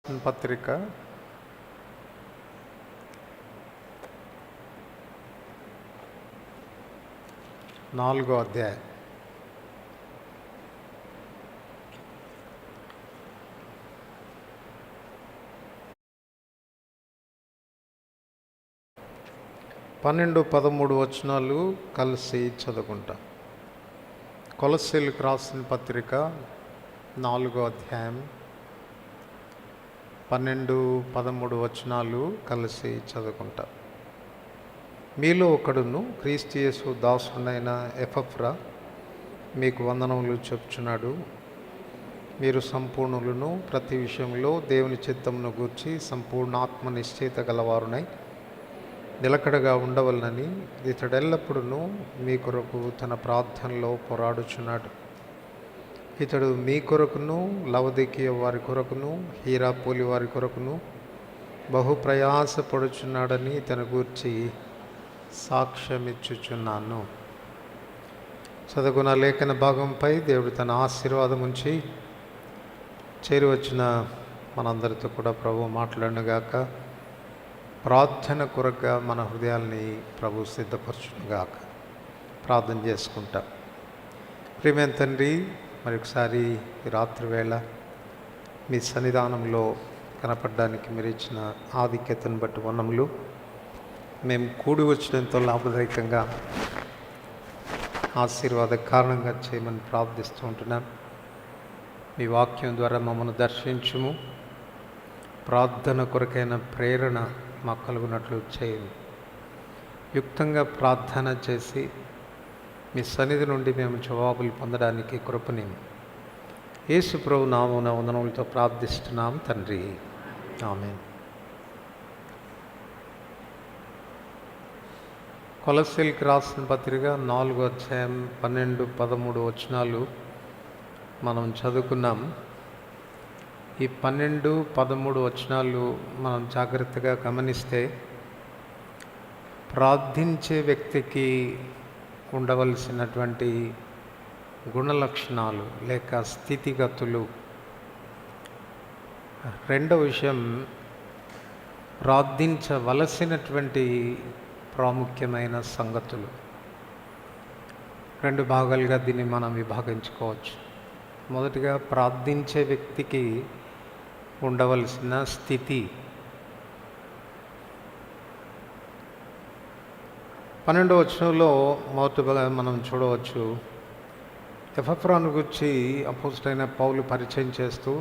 పత్రిక 4వ అధ్యాయం. పన్నెండు 13 వచనాలు కలిసి చదువుకుంటాం. కొలస్సీలకు రాసిన పత్రిక 4వ అధ్యాయం 12-13 వచనాలు కలిసి చదువుకుంటాం. మీలో ఒకడును క్రీస్తు యేసు దాసుడైన ఎపఫ్రా మీకు వందనములు చెప్పుచున్నాడు. మీరు సంపూర్ణులను, ప్రతి విషయంలో దేవుని చిత్తమును గూర్చి సంపూర్ణ ఆత్మ నిశ్చయిత గలవారునై నిలకడగా ఉండవలనని ఇతడెల్లప్పుడూ మీ కొరకు తన ప్రార్థనలో పోరాడుచున్నాడు. ఇతడు మీ కొరకును, లవదికీయ వారి కొరకును, హీరాపోలి వారి కొరకును బహు ప్రయాసపడుచున్నాడని తన గూర్చి సాక్ష్యమిచ్చుచున్నాను. చదువుకున్న లేఖన భాగంపై దేవుడు తన ఆశీర్వాదం ఉంచి చేరివచ్చిన మనందరితో కూడా ప్రభు మాట్లాడునుగాక. ప్రార్థన కొరగా మన హృదయాల్ని ప్రభు సిద్ధపరచునుగాక. ప్రార్థన చేసుకుంటాం. ప్రియమైన తండ్రి, మరొకసారి ఈ రాత్రి వేళ మీ సన్నిధానంలో కనపడడానికి మీరు ఇచ్చిన ఆధిక్యతను బట్టి వందనములు. మేము కూడి వచ్చినంత లాభదాయకంగా ఆశీర్వాద కారణంగా చేయమని ప్రార్థిస్తూ ఉంటున్నాం. మీ వాక్యం ద్వారా మమ్మల్ని దర్శించుము. ప్రార్థన కొరకైన ప్రేరణ మాకు కలుగునట్లు చేయండి. యుక్తంగా ప్రార్థన చేసి మీ సన్నిధి నుండి మేము జవాబులు పొందడానికి కృపనివ్వండి. యేసు ప్రభు నామమున వందనములతో ప్రార్థిస్తున్నాం తండ్రి, ఆమేన్. కొలస్సీలకు రాసిన పత్రిక 4వ అధ్యాయం 12-13 వచనాలు మనం చదువుకున్నాం. ఈ 12-13 వచనాలు మనం జాగ్రత్తగా గమనిస్తే ప్రార్థించే వ్యక్తికి ఉండవలసినటువంటి గుణలక్షణాలు లేక స్థితిగతులు. రెండవ విషయం, ప్రార్థించవలసినటువంటి ప్రాముఖ్యమైన సంగతులు. రెండు భాగాలుగా దీన్ని మనం విభాగించుకోవచ్చు. మొదటిగా ప్రార్థించే వ్యక్తికి ఉండవలసిన స్థితి. 12వ వచనంలో మొదటిగా మనం చూడవచ్చు, ఎపఫ్రాను గురించి అపోస్తలుడైన పౌలు పరిచయం చేస్తూ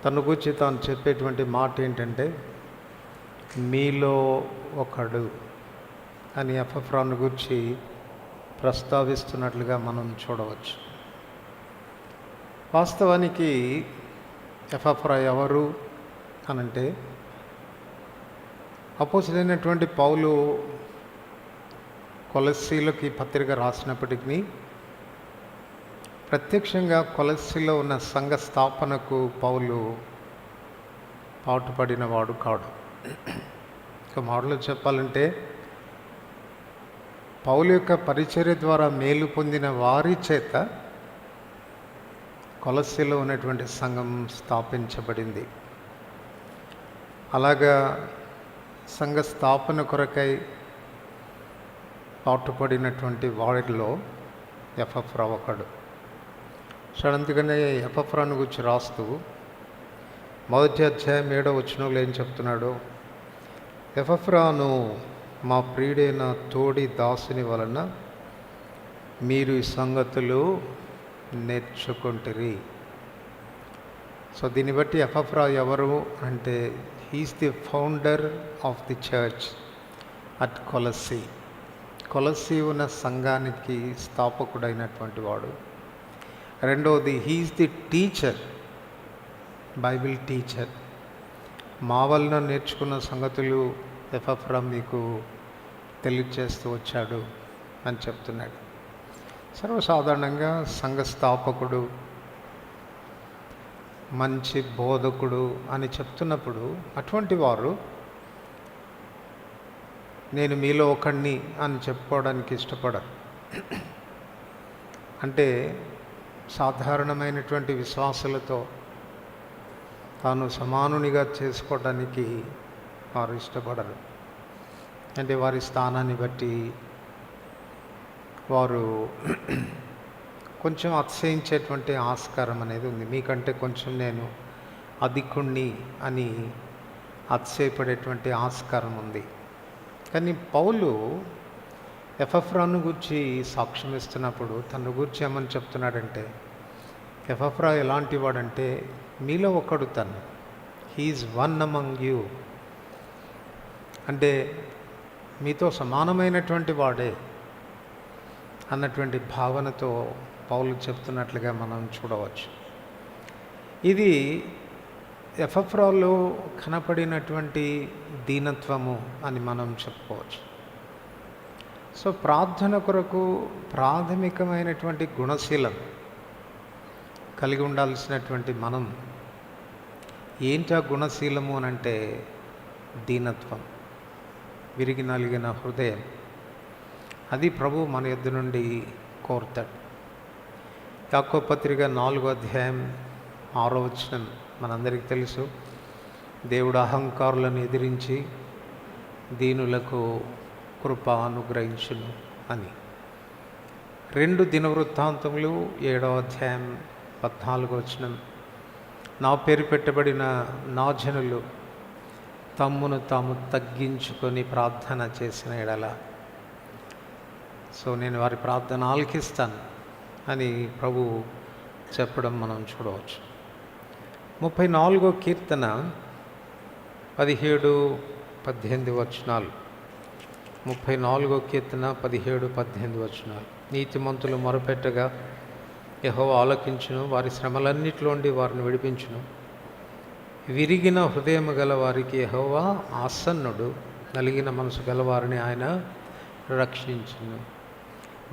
తన గురించి తాను చెప్పేటువంటి మాట ఏంటంటే, మీలో ఒకడు అని ఎపఫ్రాను గురించి ప్రస్తావిస్తున్నట్లుగా మనం చూడవచ్చు. వాస్తవానికి ఎపఫ్రా ఎవరు అనంటే, అపోస్తలుడైనటువంటి పౌలు కొలస్సీలకు ఈ పత్రిక రాసినప్పటికీ ప్రత్యక్షంగా కొలస్సీలో ఉన్న సంఘ స్థాపనకు పౌలు పాటుపడినవాడు కాడు. ఒక మాటలో చెప్పాలంటే, పౌలు యొక్క పరిచర్య ద్వారా మేలు పొందిన వారి చేత కొలస్సీలో ఉన్నటువంటి సంఘం స్థాపించబడింది. అలాగా సంఘ స్థాపన కొరకై పాటుపడినటువంటి వారిలో ఎపఫ్రా ఒకడు. అందుకనే ఎపఫ్రాను గురించి రాస్తూ మొదటి అధ్యాయం 7వ వచనంలో ఏం చెప్తున్నాడు, ఎపఫ్రాను మా ప్రియుడైన తోడి దాసుని వలన మీరు ఈ సంగతులు నేర్చుకుంటురి. సో దీన్ని బట్టి ఎపఫ్రా ఎవరు అంటే, he is the founder of the church at Colossae. Colossae ఉన్న సంఘానికి స్థాపకుడైనటువంటి వాడు. రెండవది, he is the teacher, bible teacher. మా వలన నేర్చుకున్న సంగతులు ఎపఫ్రా మీకు తెలియచేస్తూ వచ్చాడు అని చెప్తున్నాడు. సర్వసాధారణంగా సంఘ స్థాపకుడు, మంచి బోధకుడు అని చెప్తున్నప్పుడు అటువంటి వారు నేను మీలో ఒకడిని అని చెప్పుకోవడానికి ఇష్టపడరు. అంటే సాధారణమైనటువంటి విశ్వాసులతో తాను సమానునిగా చేసుకోవడానికి వారు ఇష్టపడరు. అంటే వారి స్థానాన్ని బట్టి వారు కొంచెం అతిశయించేటువంటి ఆస్కారం అనేది ఉంది. మీకంటే కొంచెం నేను అధికుణ్ణి అని అతిశయపడేటువంటి ఆస్కారం ఉంది. కానీ పౌలు ఎపఫ్రాను గురించి సాక్ష్యం ఇస్తున్నప్పుడు తన గురించి ఏమని చెప్తున్నాడంటే, ఎపఫ్రా ఎలాంటి వాడంటే మీలో ఒకడు తను, హీఈస్ వన్ అమంగ్ యూ, అంటే మీతో సమానమైనటువంటి వాడే అన్నటువంటి భావనతో పౌలు చెప్తున్నట్లుగా మనం చూడవచ్చు. ఇది ఎపఫ్రాలో కనపడినటువంటి దీనత్వము అని మనం చెప్పుకోవచ్చు. సో ప్రార్థన కొరకు ప్రాథమికమైనటువంటి గుణశీలం కలిగి ఉండాల్సినటువంటి మనం ఏంటి ఆ గుణశీలము అని అంటే దీనత్వం, విరిగి నలిగిన హృదయం. అది ప్రభు మన యొద్ద నుండి కోరుతాడు. యాకోబు పత్రిక 4వ అధ్యాయం 6వ వచనం మనందరికీ తెలుసు. దేవుడు అహంకారులను ఎదిరించి దీనులకు కృప అనుగ్రహించును అని. 2 దినవృత్తాంతములు 7వ అధ్యాయం 14వ వచనం, నా పేరు పెట్టబడిన నా జనులు తమ్మును తాము తగ్గించుకొని ప్రార్థన చేసిన ఎడల, సో నేను వారి ప్రార్థన ఆలకిస్తాను అని ప్రభు చెప్పడం మనం చూడవచ్చు. 34వ కీర్తన 17-18 వచనాలు. 34వ కీర్తన 17-18 వచనాలు. నీతిమంతులు మొరపెట్టగా యెహోవా ఆలకించును, వారి శ్రమలన్నిటిలోండి వారిని విడిపించును. విరిగిన హృదయము గల వారికి యెహోవా ఆసన్నుడు, నలిగిన మనసు గలవారిని ఆయన రక్షించును.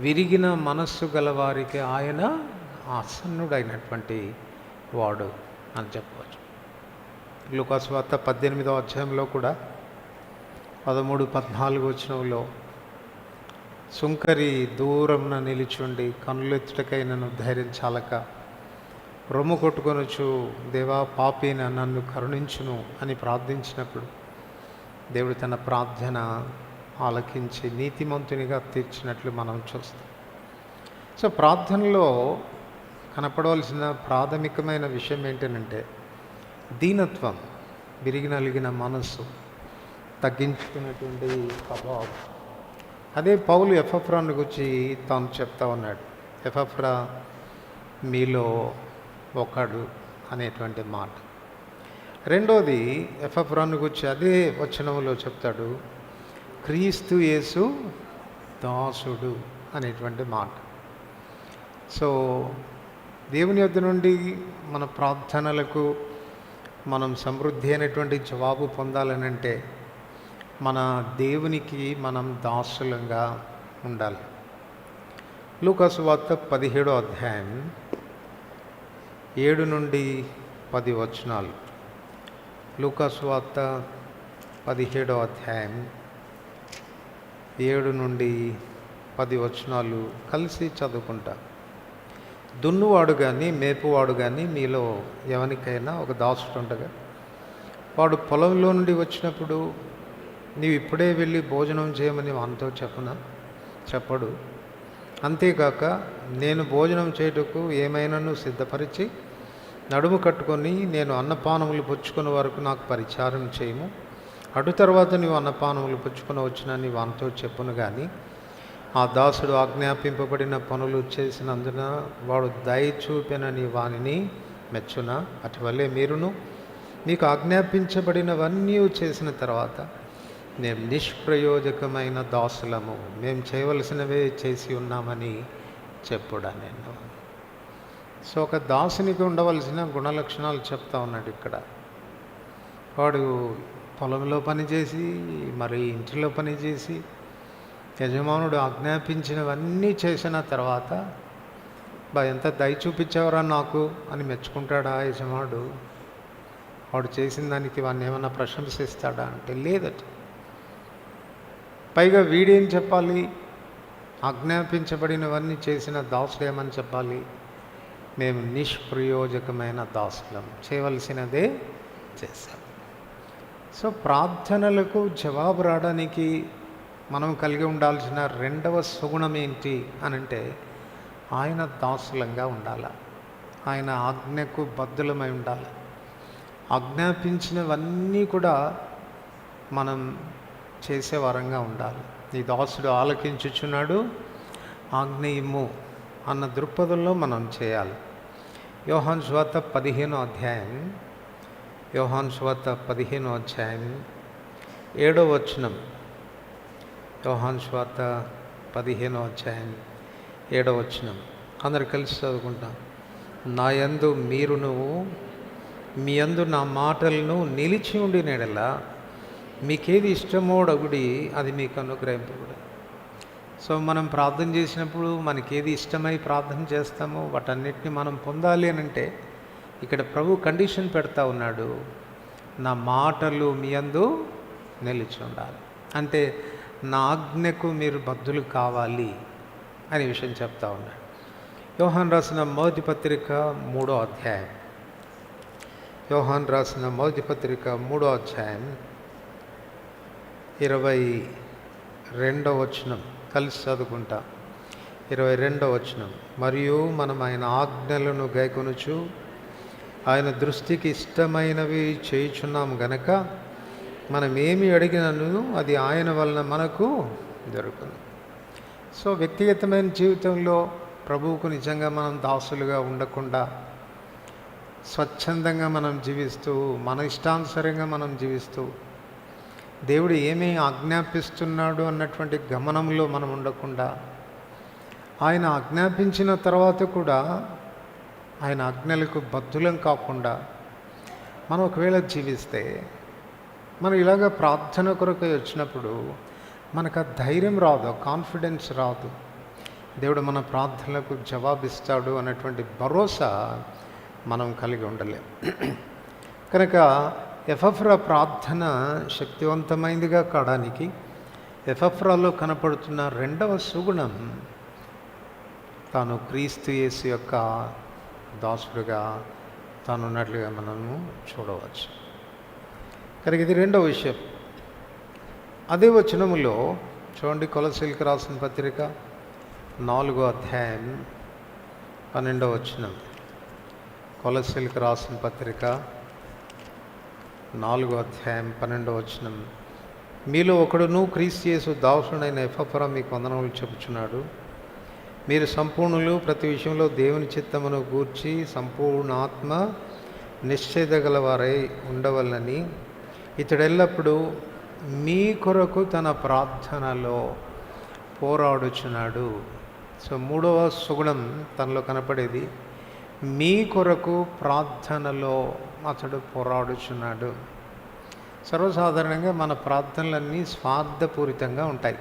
విరిగిన మనస్సు గలవారికి ఆయన ఆసన్నుడైనటువంటి వాడు అని చెప్పవచ్చు. లూకాసు వార్త 18వ అధ్యాయంలో కూడా 13-14 వచనంలో, సుంకరి దూరంన నిలిచుండి కనులెత్తుటకైనను ధైర్యం చాలక రొమ్ము కొట్టుకొనొచ్చు, దేవా పాపిన నన్ను కరుణించును అని ప్రార్థించినప్పుడు దేవుడు తన ప్రార్థన ఆలకించి నీతిమంతునిగా తీర్చినట్లు మనం చూస్తాం. సో ప్రార్థనలో కనపడవలసిన ప్రాథమికమైన విషయం ఏంటంటే దీనత్వం, విరిగి నలిగిన మనస్సు, తగ్గించుకున్నటువంటి స్వభావం. అదే పౌలు ఎపఫ్రాను గురించి తాను చెప్తా ఉన్నాడు. ఎపఫ్రా మీలో ఒకడు అనేటువంటి మాట. రెండోది ఎపఫ్రాను గురించి అదే వచనంలో చెప్తాడు, క్రీస్తు యేసు దాసుడు అనేటువంటి మాట. సో దేవుని యొద్ద నుండి మన ప్రార్థనలకు మనం సమృద్ధి అయినటువంటి జవాబు పొందాలనంటే మన దేవునికి మనం దాసులంగా ఉండాలి. లూకాసు వార్త 17వ అధ్యాయం 7-10 వచనాలు. లూకాసు వార్త 17వ అధ్యాయం 7-10 వచనాలు కలిసి చదువుకుంటా. దున్నువాడు కానీ మేపువాడు కానీ మీలో ఎవరికైనా ఒక దాసుడు ఉండగా వాడు పొలంలో నుండి వచ్చినప్పుడు నీవు ఇప్పుడే వెళ్ళి భోజనం చేయమని వానితో చెప్పడు. అంతేకాక నేను భోజనం చేయుటకు ఏమైనాను సిద్ధపరిచి నడుము కట్టుకొని నేను అన్నపానములు పుచ్చుకునే వరకు నాకు పరిచారం చేయము, అటు తర్వాత నీవు అన్నపానములు పుచ్చుకొని వచ్చినని వానితో చెప్పును. కానీ ఆ దాసుడు ఆజ్ఞాపింపబడిన పనులు చేసినందున వాడు దయ చూపెనని వానిని మెచ్చున. అటువల్లే మీరును మీకు ఆజ్ఞాపించబడినవన్నీ చేసిన తర్వాత మేము నిష్ప్రయోజకమైన దాసులము, మేము చేయవలసినవే చేసి ఉన్నామని చెప్పుడా నేను. సో ఒక దాసునికి ఉండవలసిన గుణలక్షణాలు చెప్తా ఉన్నాడు ఇక్కడ. వాడు పొలంలో పనిచేసి మరి ఇంటిలో పనిచేసి యజమానుడు ఆజ్ఞాపించినవన్నీ చేసిన తర్వాత ఎంత దయ చూపించావరా నాకు అని మెచ్చుకుంటాడా యజమానుడు? వాడు చేసిన దానికి వాడిని ఏమన్నా ప్రశంసిస్తాడా అంటే లేదట. పైగా వీడేం చెప్పాలి? ఆజ్ఞాపించబడినవన్నీ చేసిన దాసుడు ఏమని చెప్పాలి? మేము నిష్ప్రయోజకమైన దాసులం, చేయవలసినదే చేశాం. సో ప్రార్థనలకు జవాబు రావడానికి మనం కలిగి ఉండాల్సిన రెండవ సుగుణం ఏంటి అనంటే ఆయన దాసులంగా ఉండాలి, ఆయన ఆజ్ఞకు బద్ధులమై ఉండాలి. ఆజ్ఞాపించినవన్నీ కూడా మనం చేసే వరంగా ఉండాలి. ఈ దాసుడు ఆలకించుచున్నాడు, ఆజ్ఞ ఇమ్ము అన్న దృక్పథంలో మనం చేయాలి. యోహాను సువార్త 15వ అధ్యాయం, యోహాను సువార్త 15వ అధ్యాయం 7వ వచనం. యోహాను సువార్త 15వ అధ్యాయం 7వ వచనం అందరు కలిసి చదువుకుంటాం. నా యందు మీరును మీ యందు నా మాటలను నిలిచి ఉండినడలా మీకేది ఇష్టమో అగుడి అది మీకు అనుగ్రహింపబడు. సో మనం ప్రార్థన చేసినప్పుడు మనకేది ఇష్టమై ప్రార్థన చేస్తామో వాటన్నిటిని మనం పొందాలి అని అంటే ఇక్కడ ప్రభు కండిషన్ పెడతా ఉన్నాడు, నా మాటలు మీ యందు నిలిచి ఉండాలి. అంటే నా ఆజ్ఞకు మీరు బద్ధులు కావాలి అనే విషయం చెప్తా ఉన్నాడు. యోహాను రాసిన మొదటి పత్రిక 3వ అధ్యాయం, యోహాను రాసిన మొదటి పత్రిక 3వ అధ్యాయం 22వ వచనం కలిసి చదువుకుంటా. 22వ వచనం, మరియు మనం ఆయన ఆజ్ఞలను గైకొనుచు ఆయన దృష్టికి ఇష్టమైనవి చేయుచున్నాం గనక మనం ఏమి అడిగినను అది ఆయన వలన మనకు దొరుకును. సో వ్యక్తిగతమైన జీవితంలో ప్రభువుకు నిజంగా మనం దాసులుగా ఉండకుండా స్వచ్ఛందంగా మనం జీవిస్తూ మన ఇష్టానుసారంగా మనం జీవిస్తూ దేవుడు ఏమీ ఆజ్ఞాపిస్తున్నాడు అన్నటువంటి గమనంలో మనం ఉండకుండా, ఆయన ఆజ్ఞాపించిన తర్వాత కూడా ఆయన ఆజ్ఞలకు బద్ధులం కాకుండా మనం ఒకవేళ జీవిస్తే, మనం ఇలాగ ప్రార్థన కొరకు వచ్చినప్పుడు మనకు ఆ ధైర్యం రాదు, కాన్ఫిడెన్స్ రాదు, దేవుడు మన ప్రార్థనలకు జవాబిస్తాడు అన్నటువంటి భరోసా మనం కలిగి ఉండలేం. కనుక ఎపఫ్రా ప్రార్థన శక్తివంతమైనదిగా కావడానికి ఎపఫ్రాలో కనపడుతున్న రెండవ సుగుణం తాను క్రీస్తు యేసు యొక్క దాసుడుగా తాను ఉన్నట్లుగా మనము చూడవచ్చు. కనుక ఇది రెండవ విషయం. అదే వచనములో చూడండి, కొలసీలకు రాసిన పత్రిక 4వ అధ్యాయం 12వ వచనం. కొలసీలకు రాసిన పత్రిక 4వ అధ్యాయం 12వ వచనం. మీలో ఒకడును క్రీస్తు యేసు దాసుడైన ఎపఫ్రా మీకు వందనములు చెప్పుచున్నాడు. మీరు సంపూర్ణులు, ప్రతి విషయంలో దేవుని చిత్తమును గూర్చి సంపూర్ణ ఆత్మ నిశ్చయగలవారై ఉండవలనని ఇతడు ఎల్లప్పుడూ మీ కొరకు తన ప్రార్థనలో పోరాడుచున్నాడు. సో మూడవ సుగుణం తనలో కనపడేది, మీ కొరకు ప్రార్థనలో అతడు పోరాడుచున్నాడు. సర్వసాధారణంగా మన ప్రార్థనలన్నీ స్వార్థపూరితంగా ఉంటాయి.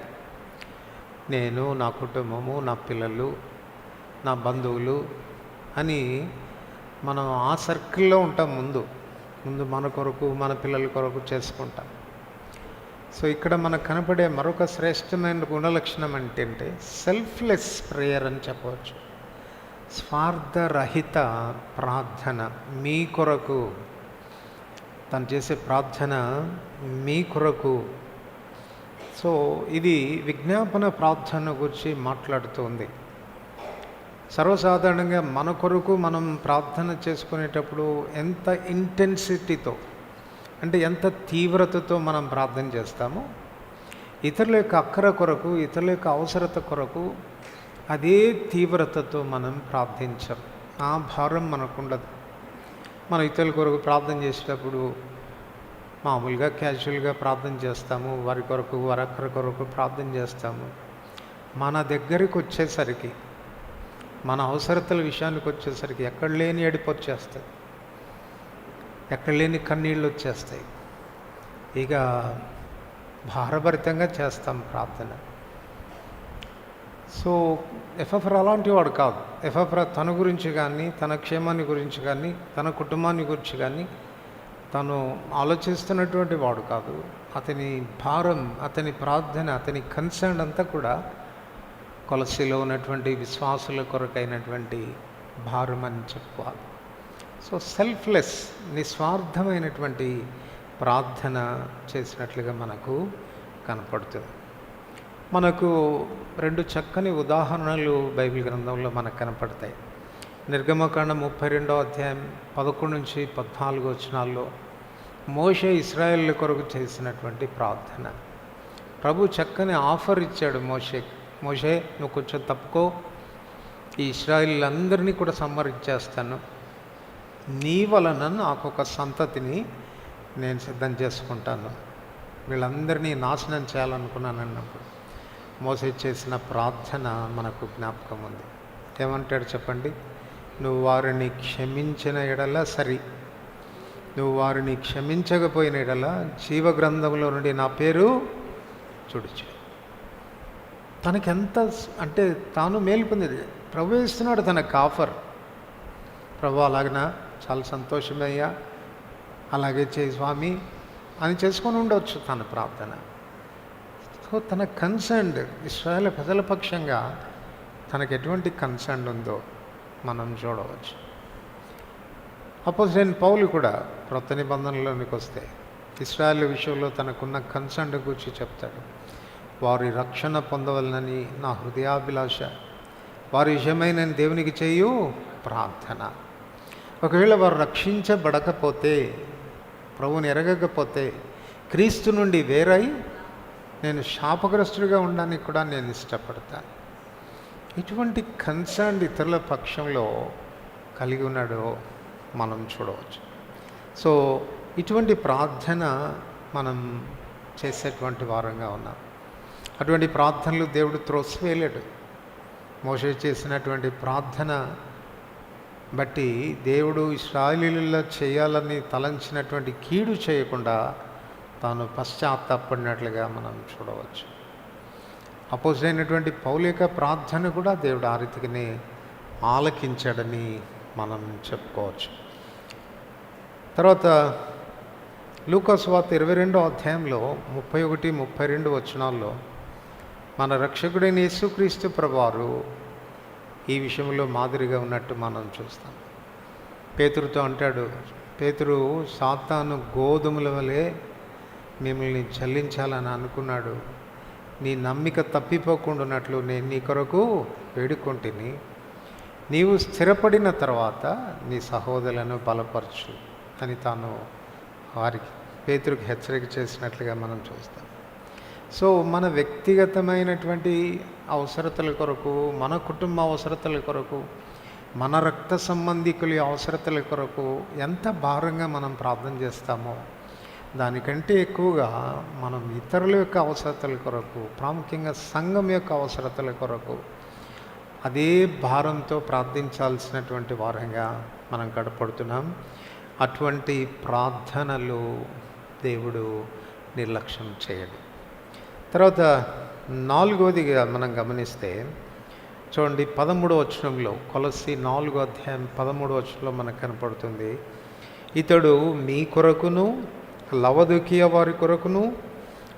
నేను, నా కుటుంబము, నా పిల్లలు, నా బంధువులు అని మనం ఆ సర్కిల్లో ఉంటాం. ముందు మన కొరకు, మన పిల్లల కొరకు చేసుకుంటాం. సో ఇక్కడ మనకు కనపడే మరొక శ్రేష్టమైన గుణలక్షణం ఏంటంటే సెల్ఫ్లెస్ ప్రేయర్ అని చెప్పవచ్చు. స్వార్థరహిత ప్రార్థన, మీ కొరకు తను చేసే ప్రార్థన మీ కొరకు. సో ఇది విజ్ఞాపన ప్రార్థన గురించి మాట్లాడుతుంది. సర్వసాధారణంగా మన కొరకు మనం ప్రార్థన చేసుకునేటప్పుడు ఎంత ఇంటెన్సిటీతో, అంటే ఎంత తీవ్రతతో మనం ప్రార్థన చేస్తామో, ఇతరుల యొక్క అక్కర కొరకు, ఇతరుల యొక్క అవసరత కొరకు అదే తీవ్రతతో మనం ప్రార్థించాం. ఆ భారం మనకుండదు. మనం ఇతరుల కొరకు ప్రార్థన చేసేటప్పుడు మామూలుగా క్యాజువల్గా ప్రార్థన చేస్తాము, వారి కొరకు, వారి అక్కర కొరకు ప్రార్థన చేస్తాము. మన దగ్గరికి వచ్చేసరికి, మన అవసరతల విషయానికి వచ్చేసరికి ఎక్కడ లేని ఏడుపు వచ్చేస్తాయి, ఎక్కడ లేని కన్నీళ్ళు వచ్చేస్తాయి. ఇక భారభరితంగా చేస్తాం ప్రార్థన. సో ఎపఫ్రా అలాంటి వాడు కాదు. ఎపఫ్రా తన గురించి కానీ, తన క్షేమాన్ని గురించి కానీ, తన కుటుంబాన్ని గురించి కానీ తను ఆలోచిస్తున్నటువంటి వాడు కాదు. అతని భారం, అతని ప్రార్థన, అతని కన్సర్న్ అంతా కూడా కొలసీలో ఉన్నటువంటి విశ్వాసుల కొరకైనటువంటి భారం అని చెప్పుకోవాలి. సో సెల్ఫ్లెస్, నిస్వార్థమైనటువంటి ప్రార్థన చేసినట్లుగా మనకు కనపడుతుంది. మనకు 2 చక్కని ఉదాహరణలు బైబిల్ గ్రంథంలో మనకు కనపడతాయి. నిర్గమకాండం 32వ అధ్యాయం 11 నుంచి 14 వచనాల్లో మోషే ఇశ్రాయేలు కొరకు చేసినటువంటి ప్రార్థన. ప్రభు చక్కని ఆఫర్ ఇచ్చాడు మోషే నువ్వు కొంచెం తప్పుకో, ఈ ఇశ్రాయేలీలందరినీ కూడా సంహరించేస్తాను, నీ వలన నాకు ఒక సంతతిని నేను సిద్ధం చేసుకుంటాను, వీళ్ళందరినీ నాశనం చేయాలనుకున్నాను అన్నప్పుడు మోసే చేసిన ప్రార్థన మనకు జ్ఞాపకం ఉంది. ఏమంటాడు చెప్పండి? నువ్వు వారిని క్షమించిన ఎడల సరి, నువ్వు వారిని క్షమించకపోయిన ఎడల జీవగ్రంథంలో నుండి నా పేరు తుడిచి. తనకెంత అంటే తాను మేలు పొందేది. ప్రభు ఇస్తున్నాడు తనకు ఆఫర్. ప్రభు అలాగనా, చాలా సంతోషమయ్యా, అలాగే చేయి స్వామి అని చేసుకొని ఉండవచ్చు తన ప్రార్థన. సో తన కన్సర్న్ ఇశ్రాయేలు ప్రజల పక్షంగా తనకు ఎటువంటి కన్సర్న్ ఉందో మనం చూడవచ్చు. అపోజిట్ పౌలు కూడా క్రొత్త నిబంధనలోనికి వస్తే ఇశ్రాయేలు విషయంలో తనకున్న కన్సర్న్ గురించి చెప్తాడు. వారి రక్షణ పొందవలనని నా హృదయాభిలాష, వారి విషయమై నేను దేవునికి చేయు ప్రార్థన. ఒకవేళ వారు రక్షించబడకపోతే, ప్రభువుని ఎరగకపోతే, క్రీస్తు నుండి వేరై నేను శాపగ్రస్తుడిగా ఉండడానికి కూడా నేను ఇష్టపడతాను. ఇటువంటి కన్సర్న్ ఇతరుల పక్షంలో కలిగి ఉన్నాడో మనం చూడవచ్చు. సో ఇటువంటి ప్రార్థన మనం చేసేటువంటి వారంగా ఉన్నాం. అటువంటి ప్రార్థనలు దేవుడు త్రోసివేయలేడు. మోషే చేసినటువంటి ప్రార్థన బట్టి దేవుడు ఇశ్రాయేలీయులలో చేయాలని తలంచినటువంటి కీడు చేయకుండా తాను పశ్చాత్తాపడినట్లుగా మనం చూడవచ్చు. అపోజిట్ అయినటువంటి పౌలు యొక్క ప్రార్థన కూడా దేవుడు ఆ రీతిగానే ఆలకించాడని మనం చెప్పుకోవచ్చు. తర్వాత లూకా సువార్త 22వ అధ్యాయంలో 31, 32 వచనాల్లో మన రక్షకుడైన యేసుక్రీస్తు ప్రభువారు ఈ విషయంలో మాదిరిగా ఉన్నట్టు మనం చూస్తాం. పేతురుతో అంటాడు, పేతురు సాతాను గోధుమల వలె మిమ్మల్ని చల్లించాలని అనుకున్నాడు, నీ నమ్మిక తప్పిపోకుండా ఉన్నట్లు నేను నీ కొరకు వేడుకొంటిని, నీవు స్థిరపడిన తర్వాత నీ సహోదరులను బలపరచు అని తాను వారికి పేతురుకి హెచ్చరిక చేసినట్లుగా మనం చూస్తాం. సో మన వ్యక్తిగతమైనటువంటి అవసరతల కొరకు, మన కుటుంబ అవసరతల కొరకు, మన రక్త సంబంధికుల అవసరతల కొరకు ఎంత భారంగా మనం ప్రార్థన చేస్తామో దానికంటే ఎక్కువగా మనం ఇతరుల యొక్క అవసరతల కొరకు, ప్రాముఖ్యంగా సంఘం యొక్క అవసరతల కొరకు అదే భారంతో ప్రార్థించాల్సినటువంటి వారంగా మనం గడపడుతున్నాం. అటువంటి ప్రార్థనలు దేవుడు నిర్లక్ష్యం చేయడు. తర్వాత 4వదిగా మనం గమనిస్తే చూడండి, 13వ వచనంలో, కొలస్సీ 4వ అధ్యాయం 13వ వచనంలో మనకు కనపడుతుంది, ఇతడు మీ కొరకును లవదుకియ వారి కొరకును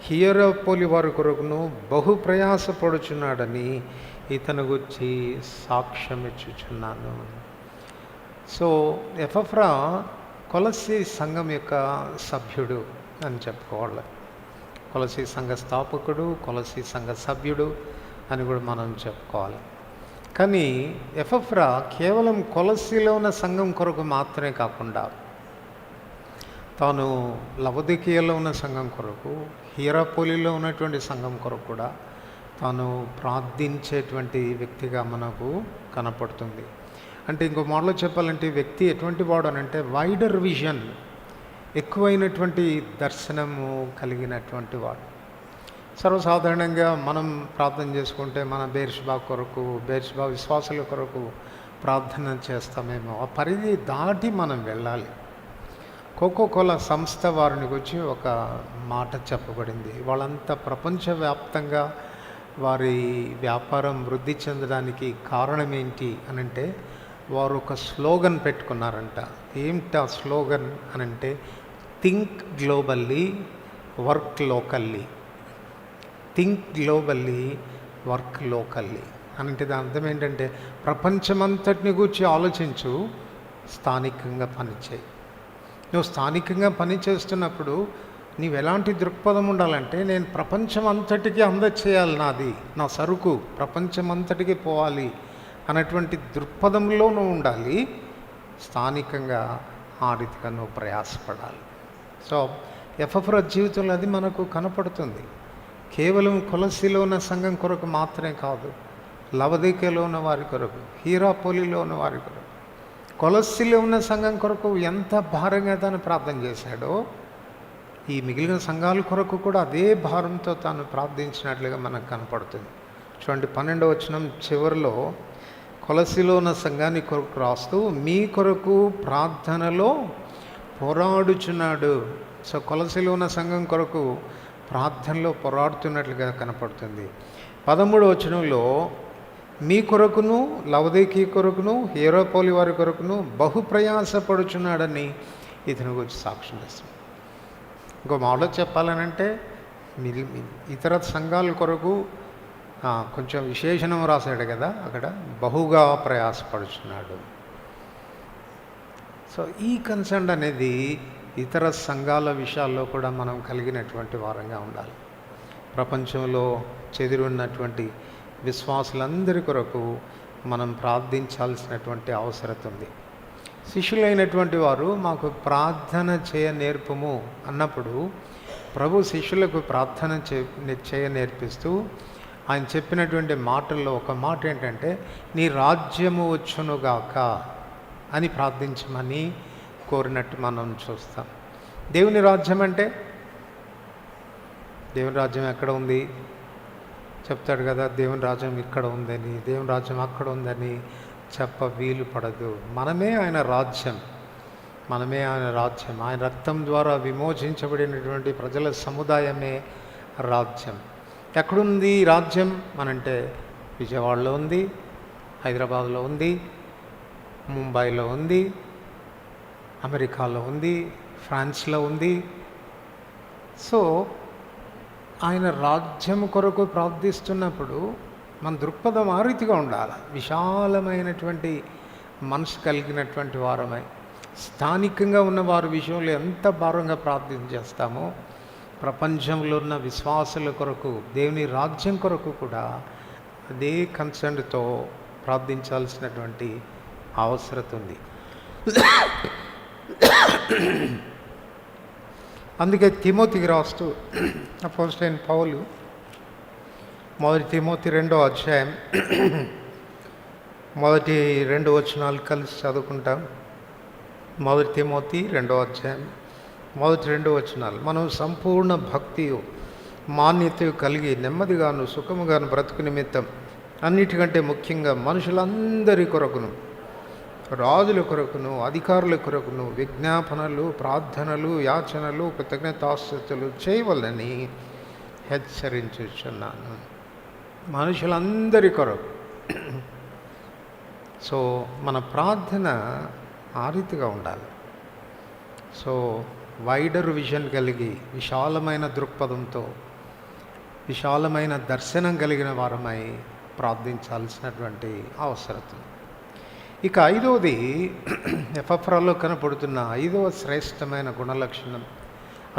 హియరపోలి వారి కొరకును బహు ప్రయాసపడుచున్నాడని ఇతను గురించి సాక్ష్యం ఇచ్చుచున్నాను. సో ఎపఫ్రా కొలస్సీ సంఘం యొక్క సభ్యుడు అని చెప్పుకోవాలి. కొలస్సీ సంఘ స్థాపకుడు, కొలస్సీ సంఘ సభ్యుడు అని కూడా మనం చెప్పుకోవాలి. కానీ ఎపఫ్రా కేవలం కొలస్సీలో ఉన్న సంఘం కొరకు మాత్రమే కాకుండా తాను లవొదికీయలో ఉన్న సంఘం కొరకు, హీరాపోలిలో ఉన్నటువంటి సంఘం కొరకు కూడా తాను ప్రార్థించేటువంటి వ్యక్తిగా మనకు కనపడుతుంది. అంటే ఇంకో మాటలో చెప్పాలంటే వ్యక్తి ఎటువంటి వాడు అని అంటే వైడర్ విజన్, ఎక్కువైనటువంటి దర్శనము కలిగినటువంటి వాడు. సర్వసాధారణంగా మనం ప్రార్థన చేసుకుంటే మన బేర్షిబా కొరకు, బేర్షిబా విశ్వాసుల కొరకు ప్రార్థన చేస్తామేమో, ఆ పరిధి దాటి మనం వెళ్ళాలి. కోకోకోలా సంస్థ వారిని గురించి ఒక మాట చెప్పబడింది. వాళ్ళంతా ప్రపంచవ్యాప్తంగా వారి వ్యాపారం వృద్ధి చెందడానికి కారణం ఏంటి అనంటే వారు ఒక స్లోగన్ పెట్టుకున్నారంట. ఏమిటి ఆ స్లోగన్ అనంటే think globally, work locally. Think globally, work locally అంటే దాని అర్థం ఏంటంటే ప్రపంచమంతటిని గురించి ఆలోచించు, స్థానికంగా పనిచేయి. నువ్వు స్థానికంగా పని చేస్తున్నప్పుడు నీవు ఎలాంటి దృక్పథం ఉండాలంటే, నేను ప్రపంచం అంతటికీ అందచేయాలి, నా సరుకు ప్రపంచం అంతటికీ పోవాలి అన్నటువంటి దృక్పథంలో నువ్వు ఉండాలి. స్థానికంగా ఆ రీతిగా నువ్వు ప్రయాసపడాలి. సో ఎపఫ్రా జీవితంలో అది మనకు కనపడుతుంది. కేవలం కొలస్సీలో ఉన్న సంఘం కొరకు మాత్రమే కాదు, లవదీకలో ఉన్న వారి కొరకు, హీరాపోలిలో ఉన్న వారి కొరకు, కొలస్సీలో ఉన్న సంఘం కొరకు ఎంత భారంగా తాను ప్రార్థన చేశాడో, ఈ మిగిలిన సంఘాల కొరకు కూడా అదే భారంతో తాను ప్రార్థించినట్లుగా మనకు కనపడుతుంది. చూడండి 12వ వచనం చివరిలో కొలస్సీలో ఉన్న సంఘాన్ని కొరకు రాస్తూ మీ కొరకు ప్రార్థనలో పోరాడుచున్నాడు. సో కొలస్సీలో ఉన్న సంఘం కొరకు ప్రార్థనలో పోరాడుతున్నట్లుగా కనపడుతుంది. 13వ వచనంలో మీ కొరకును, లవదీకీ కొరకును, హీరాపోలి వారి కొరకును బహు ప్రయాసపడుచున్నాడని ఇతని గురించి సాక్ష్యం ఇస్తుంది. ఇంకో మాటలో చెప్పాలనంటే ఇతర సంఘాల కొరకు కొంచెం విశేషణం రాశాడు కదా, అక్కడ బహుగా ప్రయాసపడుచున్నాడు. సో ఈ కన్సర్న్ అనేది ఇతర సంఘాల విషయాల్లో కూడా మనం కలిగినటువంటి వారంగా ఉండాలి. ప్రపంచంలో చెదిరి ఉన్నటువంటి విశ్వాసులందరి కొరకు మనం ప్రార్థించాల్సినటువంటి అవసరం ఉంది. శిష్యులైనటువంటి వారు మాకు ప్రార్థన చేయ నేర్పము అన్నప్పుడు ప్రభు శిష్యులకు ప్రార్థన చేయ నేర్పిస్తూ ఆయన చెప్పినటువంటి మాటల్లో ఒక మాట ఏంటంటే, నీ రాజ్యము వచ్చునుగాక అని ప్రార్థించమని కోరినట్టు మనం చూస్తాం. దేవుని రాజ్యం అంటే, దేవుని రాజ్యం ఎక్కడ ఉంది చెప్తాడు కదా, దేవుని రాజ్యం ఇక్కడ ఉందని, దేవుని రాజ్యం అక్కడ ఉందని చెప్ప వీలు పడదు. మనమే ఆయన రాజ్యం, ఆయన రక్తం ద్వారా విమోచించబడినటువంటి ప్రజల సముదాయమే రాజ్యం. ఎక్కడుంది ఈ రాజ్యం అనంటే, విజయవాడలో ఉంది, హైదరాబాద్లో ఉంది, ముంబైలో ఉంది, అమెరికాలో ఉంది, ఫ్రాన్స్లో ఉంది. సో ఆయన రాజ్యం కొరకు ప్రార్థిస్తున్నప్పుడు మన దృక్పథం ఆ రీతిగా ఉండాలి. విశాలమైనటువంటి మనసు కలిగినటువంటి వారమై స్థానికంగా ఉన్న వారి విషయంలో ఎంత భారంగా ప్రార్థన చేస్తామో, ప్రపంచంలో ఉన్న విశ్వాసుల కొరకు, దేవుని రాజ్యం కొరకు కూడా అదే కన్సర్న్తో ప్రార్థించాల్సినటువంటి అవసరం ఉంది. అందుకే తిమోతికి రాస్తూ అపోస్తలుడైన పౌలు మొదటి తిమోతి 2వ అధ్యాయం మొదటి 2 వచనాలు కలిసి చదువుకుంటాం. మొదటి తిమోతి 2వ అధ్యాయం మొదటి 2 వచనాలు. మనం సంపూర్ణ భక్తియు మాన్యతయు కలిగి నెమ్మదిగాను సుఖముగాను బ్రతుకు నిమిత్తం అన్నిటికంటే ముఖ్యంగా మనుషులందరి కొరకును, రాజుల కొరకును, అధికారుల కొరకును విజ్ఞాపనలు, ప్రార్థనలు, యాచనలు, కృతజ్ఞతాస్తుతులు చేయవలనని హెచ్చరించుచున్నాను. మనుషులందరి కొరకు. సో మన ప్రార్థన ఆ రీతిగా ఉండాలి. సో వైడర్ విజన్ కలిగి, విశాలమైన దృక్పథంతో, విశాలమైన దర్శనం కలిగిన వారమై ప్రార్థించాల్సినటువంటి అవసరం. ఇక 5వది ఎపఫ్రాలో కనపడుతున్న 5వ శ్రేష్టమైన గుణలక్షణం,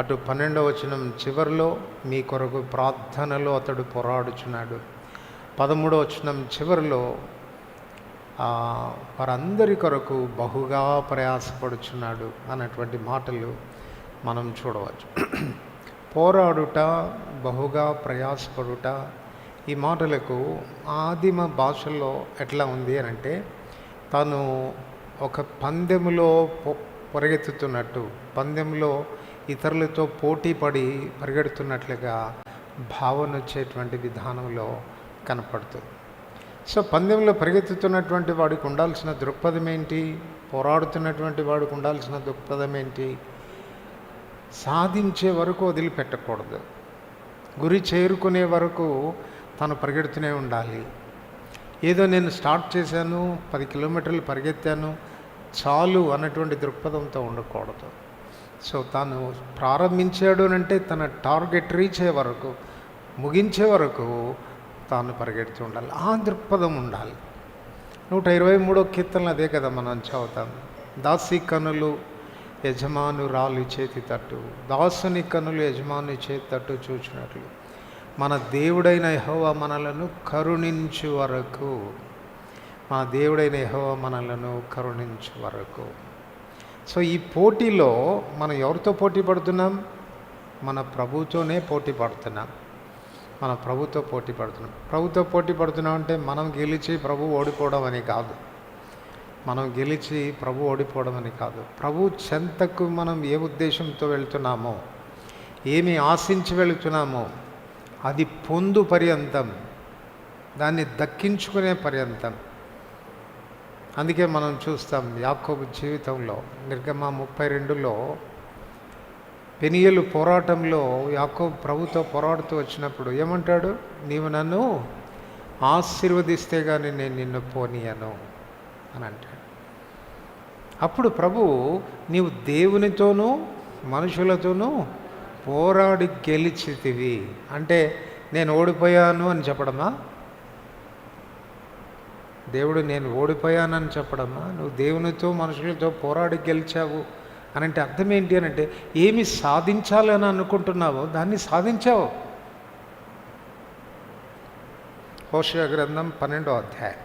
అటు 12వ వచనం చివరిలో మీ కొరకు ప్రార్థనలో అతడు పోరాడుచున్నాడు, 13వ వచనం చివరిలో వారందరి కొరకు బహుగా ప్రయాసపడుచున్నాడు అన్నటువంటి మాటలు మనం చూడవచ్చు. పోరాడుట, బహుగా ప్రయాసపడుట, ఈ మాటలకు ఆదిమ భాషలో ఎట్లా ఉంది అని అంటే, తను ఒక పందెములో పరిగెత్తుతున్నట్టు, పందెంలో ఇతరులతో పోటీ పడి పరిగెడుతున్నట్లుగా భావన వచ్చేటువంటి విధానంలో కనపడుతుంది. సో పందెంలో పరిగెత్తుతున్నటువంటి వాడికి ఉండాల్సిన దృక్పథం ఏంటి? పోరాడుతున్నటువంటి వాడికి ఉండాల్సిన దృక్పథం ఏంటి? సాధించే వరకు వదిలిపెట్టకూడదు, గురి చేరుకునే వరకు తను పరిగెడుతూనే ఉండాలి. ఏదో నేను స్టార్ట్ చేశాను, 10 కిలోమీటర్లు పరిగెత్తాను చాలు అన్నటువంటి దృక్పథంతో ఉండకూడదు. సో తాను ప్రారంభించాడు అంటే తన టార్గెట్ రీచ్ అయ్యే వరకు, ముగించే వరకు తాను పరిగెడుతూ ఉండాలి. ఆ దృక్పథం ఉండాలి. 123వ కీర్తనలు అదే కదా మనం చదువుతాం. దాసి కనులు యజమానురాలి చేతి తట్టు, దాసుని కనులు యజమాని చేతి తట్టు చూచినట్లు మన దేవుడైన యెహోవా మనలను కరుణించు వరకు, మన దేవుడైన యెహోవా మనలను కరుణించు వరకు. సో ఈ పోటీలో మనం ఎవరితో పోటీ పడుతున్నాం? మన ప్రభుతోనే పోటీ పడుతున్నాం. మన ప్రభుతో పోటీ పడుతున్నాం. ప్రభుతో పోటీ పడుతున్నాం అంటే మనం గెలిచి ప్రభు ఓడిపోవడం అని కాదు. మనం గెలిచి ప్రభు ఓడిపోవడం అని కాదు. ప్రభు చెంతకు మనం ఏ ఉద్దేశంతో వెళ్తున్నామో, ఏమి ఆశించి వెళుతున్నామో అది పొందు పర్యంతం, దాన్ని దక్కించుకునే పర్యంతం. అందుకే మనం చూస్తాం యాకోబు జీవితంలో నిర్గమ 32లో పెనియలు పోరాటంలో యాకోబు ప్రభుతో పోరాడుతూ వచ్చినప్పుడు ఏమంటాడు? నీవు నన్ను ఆశీర్వదిస్తే కానీ నేను నిన్ను పోనీయను అని అంటాడు. అప్పుడు ప్రభు నీవు దేవునితోనూ మనుషులతోనూ పోరాడి గెలిచితివి అంటే నేను ఓడిపోయాను అని చెప్పడమా? దేవుడు నేను ఓడిపోయానని చెప్పడమా? నువ్వు దేవునితో మనుషులతో పోరాడి గెలిచావు అని అంటే అర్థం ఏంటి అని అంటే ఏమి సాధించాలని అనుకుంటున్నావో దాన్ని సాధించావు. హోషేయ గ్రంథం 12వ అధ్యాయం.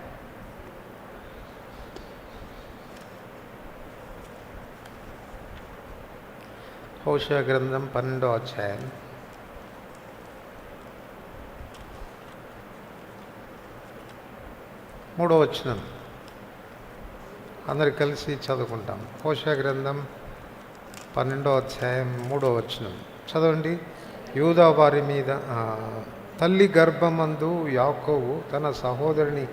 హోషేయ గ్రంథం 12వ అధ్యాయం 3వ వచనం అందరు కలిసి చదువుకుంటాం. హోషేయ గ్రంథం 12వ అధ్యాయం 3వ వచనం చదవండి. యూదా వారి మీద తల్లి గర్భమందు యాకోబు తన సహోదరుని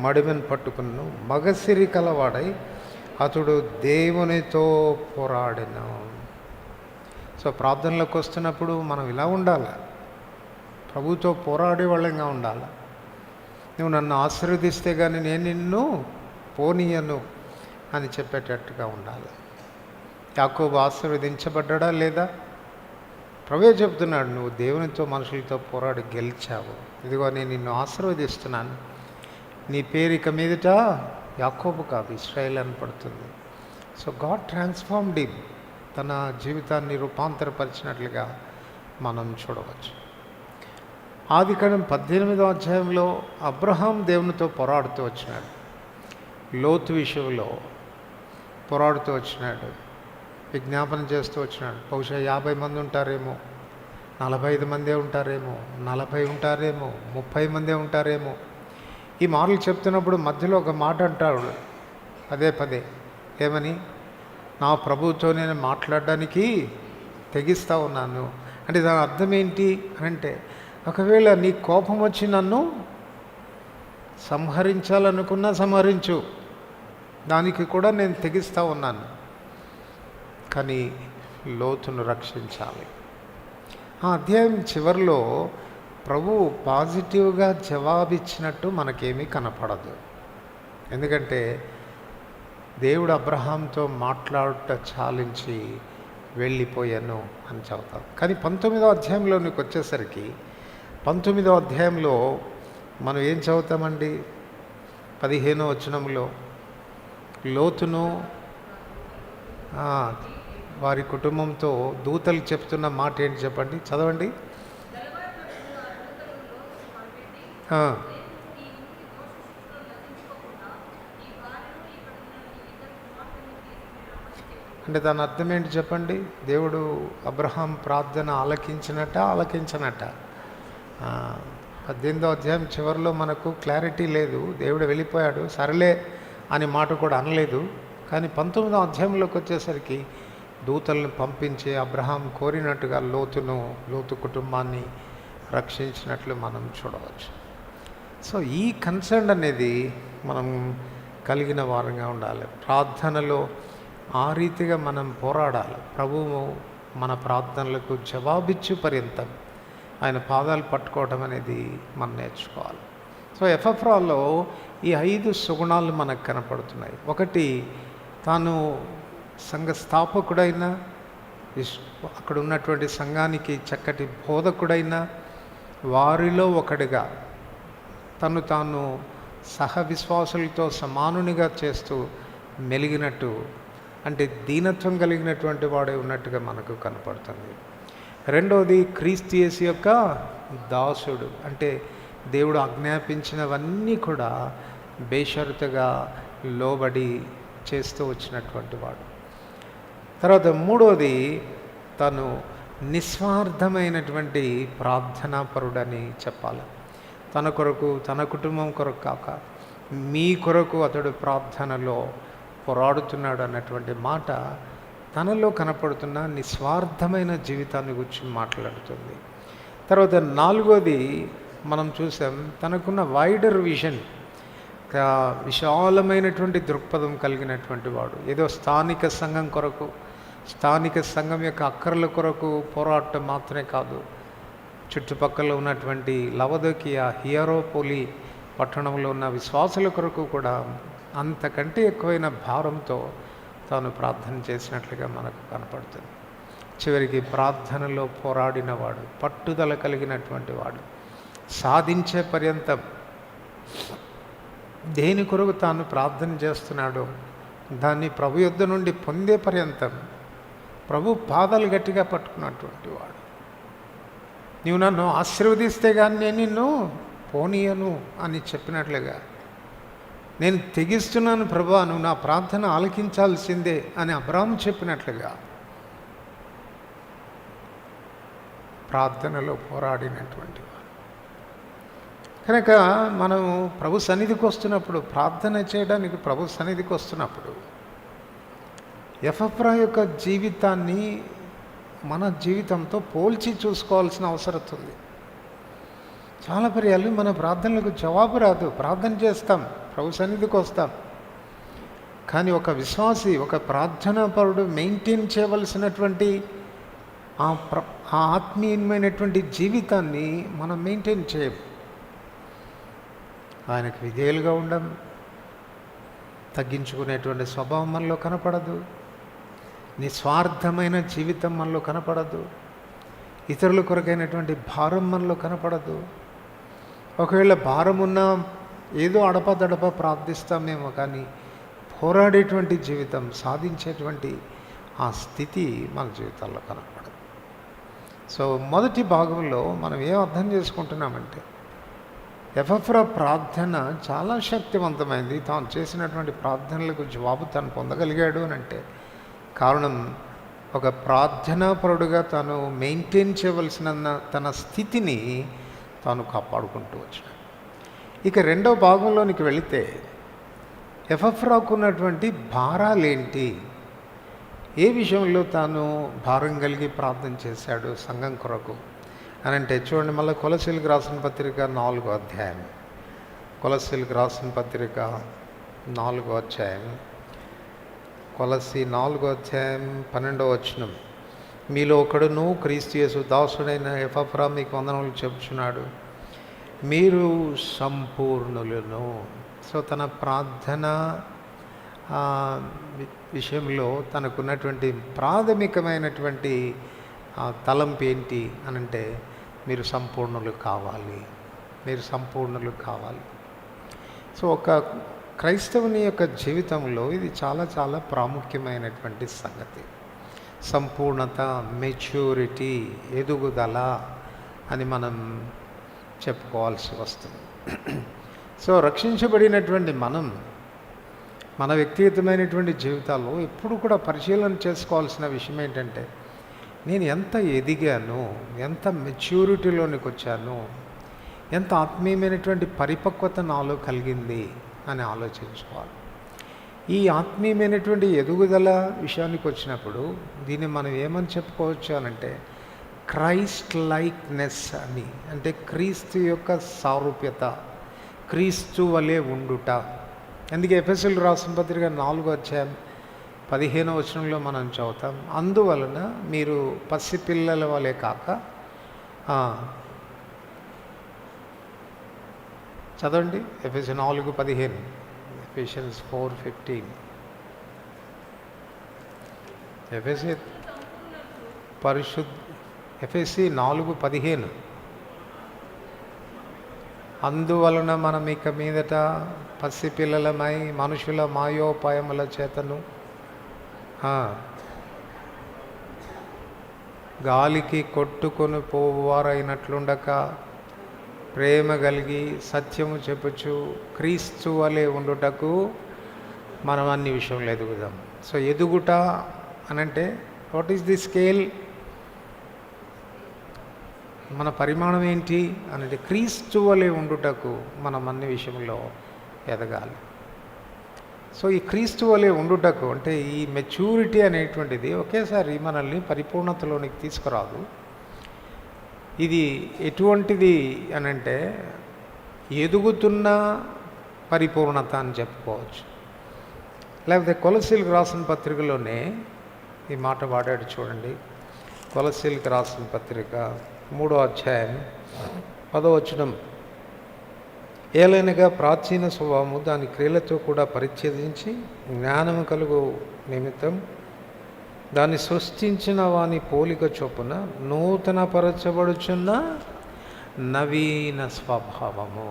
మడిమెను పట్టుకును, మగసిరి కలవాడై అతడు దేవునితో పోరాడెను. సో ప్రార్థనలకు వస్తున్నప్పుడు మనం ఇలా ఉండాలి, ప్రభుతో పోరాడే వాళ్ళంగా ఉండాలి. నువ్వు నన్ను ఆశీర్వదిస్తే కానీ నేను నిన్ను పోనీయను అని చెప్పేటట్టుగా ఉండాలి. యాకోబు ఆశీర్వదించబడ్డా లేదా? ప్రభువే చెప్తున్నాడు, నువ్వు దేవునితో మనుషులతో పోరాడి గెలిచావు, ఇదిగో నేను నిన్ను ఆశీర్వదిస్తున్నాను, నీ పేరు ఇక మీదట యాకోబు కాదు ఇశ్రాయేల్ అని పడుతుంది. సో గాడ్ ట్రాన్స్ఫార్మ్డ్ హిమ్, తన జీవితాన్ని రూపాంతరపరిచినట్లుగా మనం చూడవచ్చు. ఆదికాండం 18వ అధ్యాయంలో అబ్రహాం దేవునితో పోరాడుతూ వచ్చినాడు, లోతు విషయంలో పోరాడుతూ వచ్చినాడు, విజ్ఞాపన చేస్తూ వచ్చినాడు. బహుశా 50 మంది ఉంటారేమో, 45 మందే ఉంటారేమో, 40 ఉంటారేమో, 30 మందే ఉంటారేమో. ఈ మాటలు చెప్తున్నప్పుడు మధ్యలో ఒక మాట అంటాడు పదే పదే, ఏమని? నా ప్రభువుతో నేను మాట్లాడడానికి తెగిస్తూ ఉన్నాను అంటే దాని అర్థం ఏంటి అని అంటే, ఒకవేళ నీ కోపం వచ్చి నన్ను సంహరించాలనుకున్నా సంహరించు, దానికి కూడా నేను తెగిస్తూ ఉన్నాను, కానీ లోతును రక్షించాలి. ఆ అధ్యాయం చివరిలో ప్రభు పాజిటివ్గా జవాబిచ్చినట్టు మనకేమీ కనపడదు. ఎందుకంటే దేవుడు అబ్రహాంతో మాట్లాడుట చాలించి వెళ్ళిపోయాను అని చదువుతాం. కానీ 19వ అధ్యాయంలోనికి వచ్చేసరికి 19వ అధ్యాయంలో మనం ఏం చదువుతామండి? 15వ వచనంలో లోతును వారి కుటుంబంతో దూతలు చెప్తున్న మాట ఏంటి చెప్పండి, చదవండి. అంటే దాని అర్థం ఏంటి చెప్పండి? దేవుడు అబ్రహాం ప్రార్థన ఆలకించనట. 18వ అధ్యాయం చివరిలో మనకు క్లారిటీ లేదు, దేవుడు వెళ్ళిపోయాడు సరేలే అని మాట కూడా అనలేదు. కానీ 19వ అధ్యాయంలోకి వచ్చేసరికి దూతలను పంపించి అబ్రహాం కోరినట్టుగా లోతు కుటుంబాన్ని రక్షించినట్లు మనం చూడవచ్చు. సో ఈ కన్సర్న్ అనేది మనం కలిగిన వారంగా ఉండాలి. ప్రార్థనలో ఆ రీతిగా మనం పోరాడాలి. ప్రభువు మన ప్రార్థనలకు జవాబిచ్చు పర్యంతం ఆయన పాదాలు పట్టుకోవడం అనేది మనం నేర్చుకోవాలి. సో ఎపఫ్రాలో ఈ 5 సుగుణాలు మనకు కనపడుతున్నాయి. ఒకటి, తాను సంఘ స్థాపకుడైన, అక్కడ ఉన్నటువంటి సంఘానికి చక్కటి బోధకుడైన వారిలో ఒకడిగా తను తాను సహ విశ్వాసులతో సమానునిగా చేస్తూ మెలిగినట్టు, అంటే దీనత్వం కలిగినటువంటి వాడే ఉన్నట్టుగా మనకు కనపడుతుంది. రెండవది, క్రీస్తు యేసు యొక్క దాసుడు, అంటే దేవుడు ఆజ్ఞాపించినవన్నీ కూడా బేషరతుగా లోబడి చేస్తూ వచ్చినటువంటి వాడు. తర్వాత మూడవది, తను నిస్వార్థమైనటువంటి ప్రార్థనాపరుడని చెప్పాలి. తన కొరకు, తన కుటుంబం కొరకు కాక మీ కొరకు అతడు ప్రార్థనలో పోరాడుతున్నాడు అన్నటువంటి మాట తనలో కనపడుతున్న నిస్వార్థమైన జీవితాన్ని గురించి మాట్లాడుతుంది. తర్వాత నాలుగోది మనం చూసాం, తనకున్న వైడర్ విజన్, విశాలమైనటువంటి దృక్పథం కలిగినటువంటి వాడు. ఏదో స్థానిక సంఘం కొరకు, స్థానిక సంఘం యొక్క అక్కర్ల కొరకు పోరాటం మాత్రమే కాదు, చుట్టుపక్కల ఉన్నటువంటి లవదోకియా, హియరోపోలి పట్టణంలో ఉన్న విశ్వాసుల కొరకు కూడా అంతకంటే ఎక్కువైన భారంతో తాను ప్రార్థన చేసినట్లుగా మనకు కనపడుతుంది. చివరికి ప్రార్థనలో పోరాడినవాడు, పట్టుదల కలిగినటువంటి వాడు, సాధించే పర్యంతం దేని కొరకు తాను ప్రార్థన చేస్తున్నాడో దాన్ని ప్రభు యొద్ద నుండి పొందే పర్యంతం ప్రభు పాదాలు గట్టిగా పట్టుకున్నటువంటి వాడు. నీవు నన్ను ఆశీర్వదిస్తే కానీ నేను నిన్ను పోనీయను అని చెప్పినట్లుగా, నేను తెగిస్తున్నాను ప్రభువా, నువ్వు నా ప్రార్థన ఆలకించాల్సిందే అని అబ్రాహాము చెప్పినట్లుగా ప్రార్థనలో పోరాడినటువంటి వాడు. కనుక మనం ప్రభు సన్నిధికి వస్తున్నప్పుడు, ప్రార్థన చేయడానికి ప్రభు సన్నిధికి వస్తున్నప్పుడు ఎపఫ్రా యొక్క జీవితాన్ని మన జీవితంతో పోల్చి చూసుకోవాల్సిన అవసరం ఉంది. చాలా పర్యాలు మన ప్రార్థనలకు జవాబు రాదు. ప్రార్థన చేస్తాం, ప్రభు సన్నిధికి వస్తాం, కానీ ఒక విశ్వాసి, ఒక ప్రార్థనాపరుడు మెయింటైన్ చేయవలసినటువంటి ఆ ఆత్మీయమైనటువంటి జీవితాన్ని మనం మెయింటైన్ చేయం. ఆయనకు విధేయులుగా ఉండం, తగ్గించుకునేటువంటి స్వభావం మనలో కనపడదు, నిస్వార్థమైన జీవితం మనలో కనపడదు, ఇతరుల కొరకైనటువంటి భారం మనలో కనపడదు. ఒకవేళ భారం ఉన్నా ఏదో అడపదడప ప్రార్థిస్తామేమో, కానీ పోరాడేటువంటి జీవితం, సాధించేటువంటి ఆ స్థితి మన జీవితాల్లో కనపడదు. సో మొదటి భాగంలో మనం ఏం అర్థం చేసుకుంటున్నామంటే, ఎపఫ్రా ప్రార్థన చాలా శక్తివంతమైంది. తాను చేసినటువంటి ప్రార్థనలకు జవాబు తాను పొందగలిగాడు అని అంటే కారణం, ఒక ప్రార్థనాపరుడుగా తాను మెయింటైన్ చేయవలసిన తన స్థితిని తాను కాపాడుకుంటూ వచ్చాడు. ఇక రెండవ భాగంలోనికి వెళితే, ఎపఫ్రాకు ఉన్నటువంటి భారాలేంటి, ఏ విషయంలో తాను భారం కలిగి ప్రార్థన చేశాడు సంఘం కొరకు అని అంటే చూడండి. మళ్ళీ కొలసీలకు రాసిన పత్రిక 4వ అధ్యాయం, కొలసీలకు రాసిన పత్రిక 4వ అధ్యాయం, కొలసీ 4వ అధ్యాయం 12వ వచనం. మీలో ఒకడును క్రీస్తు యేసు దాసుడైన ఎపఫ్రా మీకు వందనములు చెప్పుచున్నాడు, మీరు సంపూర్ణులను. సో తన ప్రార్థన విషయంలో తనకున్నటువంటి ప్రాథమికమైనటువంటి తలంపు ఏంటి అనంటే, మీరు సంపూర్ణులు కావాలి, మీరు సంపూర్ణులు కావాలి. సో ఒక క్రైస్తవుని యొక్క జీవితంలో ఇది చాలా చాలా ప్రాముఖ్యమైనటువంటి సంగతి. సంపూర్ణత, మెచ్యూరిటీ, ఎదుగుదల అని మనం చెప్పుకోవాల్సి వస్తుంది. సో రక్షించబడినటువంటి మనం మన వ్యక్తిగతమైనటువంటి జీవితాల్లో ఎప్పుడు కూడా పరిశీలన చేసుకోవాల్సిన విషయం ఏంటంటే, నేను ఎంత ఎదిగాను, ఎంత మెచ్యూరిటీలోనికి వచ్చాను, ఎంత ఆత్మీయమైనటువంటి పరిపక్వత నాలో కలిగింది అని ఆలోచించుకోవాలి. ఈ ఆత్మీయమైనటువంటి ఎదుగుదల విషయానికి వచ్చినప్పుడు దీన్ని మనం ఏమని చెప్పుకోవచ్చు అనంటే, క్రైస్ట్ లైక్నెస్ అని, అంటే క్రీస్తు యొక్క సారూప్యత, క్రీస్తు వలె ఉండుట. అందుకే ఎఫెసీయులకు రాసిన పత్రిక 4వ అధ్యాయం 15వ వచనంలో మనం చదువుతాం, అందువలన మీరు పసిపిల్లల వలె కాక, చదవండి ఎఫెసీ 4:15, ఎఫెషియన్స్ 4:15, ఎఫెసీ పరిశుద్ధ, ఎఫెసీ 4:15. అందువలన మనం ఇక మీదట పసిపిల్లలమై మనుషుల మాయోపాయముల చేతను గాలికి కొట్టుకొని పోవారైనట్లుండక ప్రేమ కలిగి సత్యము చెప్పుచు క్రీస్తు వలె ఉండుటకు మనం అన్ని విషయంలో ఎదుగుదాం. సో ఎదుగుట అనంటే వాట్ ఈస్ ది స్కేల్, మన పరిమాణం ఏంటి అంటే క్రీస్తు వలె ఉండుటకు మనం అన్ని విషయంలో ఎదగాలి. సో ఈ క్రీస్తు వలె ఉండుటకు అంటే ఈ మెచ్యూరిటీ అనేటువంటిది ఒకేసారి మనల్ని పరిపూర్ణతలోనికి తీసుకురాదు. ఇది ఎటువంటిది అనంటే ఎదుగుతున్న పరిపూర్ణత అని చెప్పుకోవచ్చు. లేకపోతే కొలసీలకు రాసిన పత్రికలోనే ఈ మాట వాడాడు చూడండి. కొలసీలకు రాసిన పత్రిక 3వ అధ్యాయం 10వ వచనం, ఏలైనగా ప్రాచీన స్వభావము దాని క్రియలతో కూడా పరిచ్ఛేదించి జ్ఞానము కలుగు నిమిత్తం దాన్ని సృష్టించిన వాని పోలిక చొప్పున నూతన పరచబడుచున్న నవీన స్వభావము.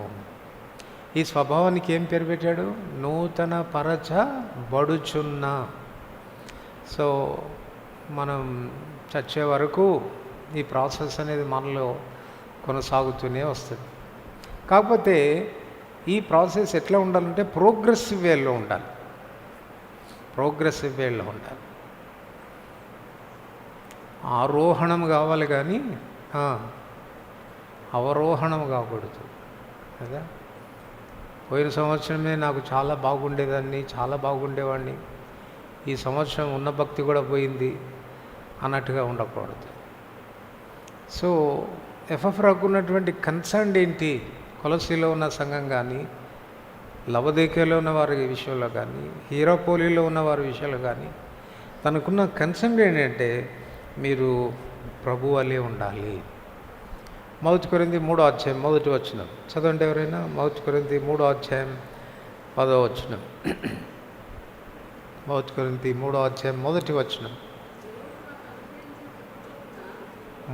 ఈ స్వభావానికి ఏం పేరు పెట్టాడు? నూతన పరచబడుచున్న. సో మనం చచ్చే వరకు ఈ ప్రాసెస్ అనేది మనలో కొనసాగుతూనే వస్తుంది. కాకపోతే ఈ ప్రాసెస్ ఎట్లా ఉండాలంటే ప్రోగ్రెసివ్ వేలో ఉండాలి. ప్రోగ్రెసివ్ వేలో ఉండాలి. ఆరోహణం కావాలి కానీ అవరోహణం కాకూడదు కదా. పోయిన సంవత్సరమే నాకు చాలా బాగుండేదాన్ని, చాలా బాగుండేవాడిని, ఈ సంవత్సరం ఉన్న భక్తి కూడా పోయింది అన్నట్టుగా ఉండకూడదు. సో ఎఫ్ఎఫ్రాకు ఉన్నటువంటి కన్సర్న్ ఏంటి? కొలసీలో ఉన్న సంఘం కానీ, లవోదికీయలో ఉన్న వారి విషయంలో కానీ, హీరాపోలీలో ఉన్న వారి విషయంలో కానీ తనకున్న కన్సర్న్ ఏంటంటే మీరు ప్రభు వలె ఉండాలి. 1 కొరింథీ 3వ అధ్యాయం 1వ వచనం చదవండి ఎవరైనా. 1 కొరింథీ 3వ అధ్యాయం 10వ వచనం. 1 కొరింథీ 3వ అధ్యాయం 1వ వచనం.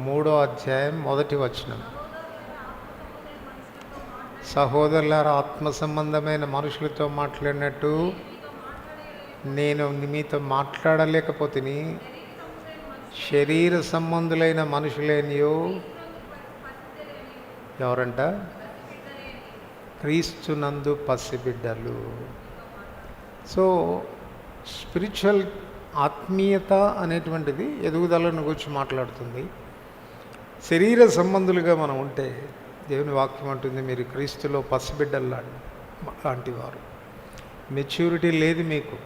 3వ అధ్యాయం 1వ వచనం. సహోదరులారా, ఆత్మ సంబంధమైన మనుషులతో మాట్లాడినట్టు నేను మీతో మాట్లాడలేకపోతే శరీర సంబంధులైన మనుషులేనియో ఎవరంట? క్రీస్తునందు పసిబిడ్డలు. సో స్పిరిచువల్ ఆత్మీయత అనేటువంటిది ఎదుగుదలను గురించి మాట్లాడుతుంది. శరీర సంబంధులుగా మనం ఉంటే దేవుని వాక్యం అంటుంది మీరు క్రీస్తులో పసిబిడ్డలు లాంటి వారు. మెచ్యూరిటీ లేదు మీకు,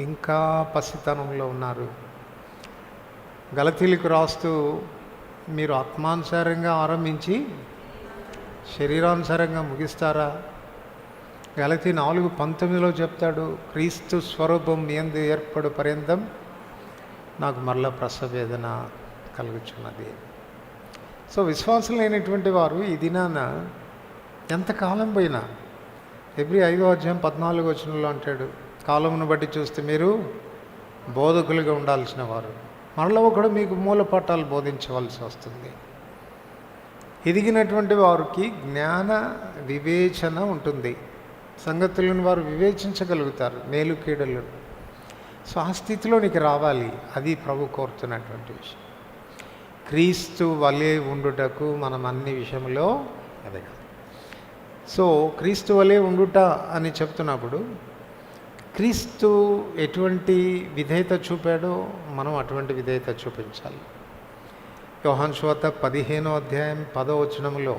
ఇంకా పసితనంలో ఉన్నారు. గలతీలకు రాస్తూ మీరు ఆత్మానుసారంగా ఆరంభించి శరీరానుసారంగా ముగిస్తారా? గలతీ 4:19 చెప్తాడు, క్రీస్తు స్వరూపం యందు ఏర్పడు పర్యంతం నాకు మరలా ప్రసవేదన కలుగుచున్నది. సో విశ్వాసం లేనటువంటి వారు ఈ దినాన ఎంతకాలం పోయినా, హెబ్రీ 5వ అధ్యాయం 14వ వచనంలో అంటాడు, కాలమును బట్టి చూస్తే మీరు బోధకులుగా ఉండాల్సిన వారు. మరలా ఒకడు మీకు మూలపాఠాలు బోధించవలసి వస్తుంది. ఎదిగినటువంటి వారికి జ్ఞాన వివేచన ఉంటుంది. సంగతులను వారు వివేచించగలుగుతారు, మేలు కీడలు. సో ఆ స్థితిలోనికి రావాలి. అది ప్రభు కోరుతున్నటువంటి విషయం. క్రీస్తు వలె ఉండుటకు మనం అన్ని విషయంలో ఎదగాలి. సో క్రీస్తు వలె ఉండుట అని చెప్తున్నప్పుడు క్రీస్తు ఎటువంటి విధేయత చూపాడో మనం అటువంటి విధేయత చూపించాలి. యోహాను సువార్త 15వ అధ్యాయం 10వ వచనంలో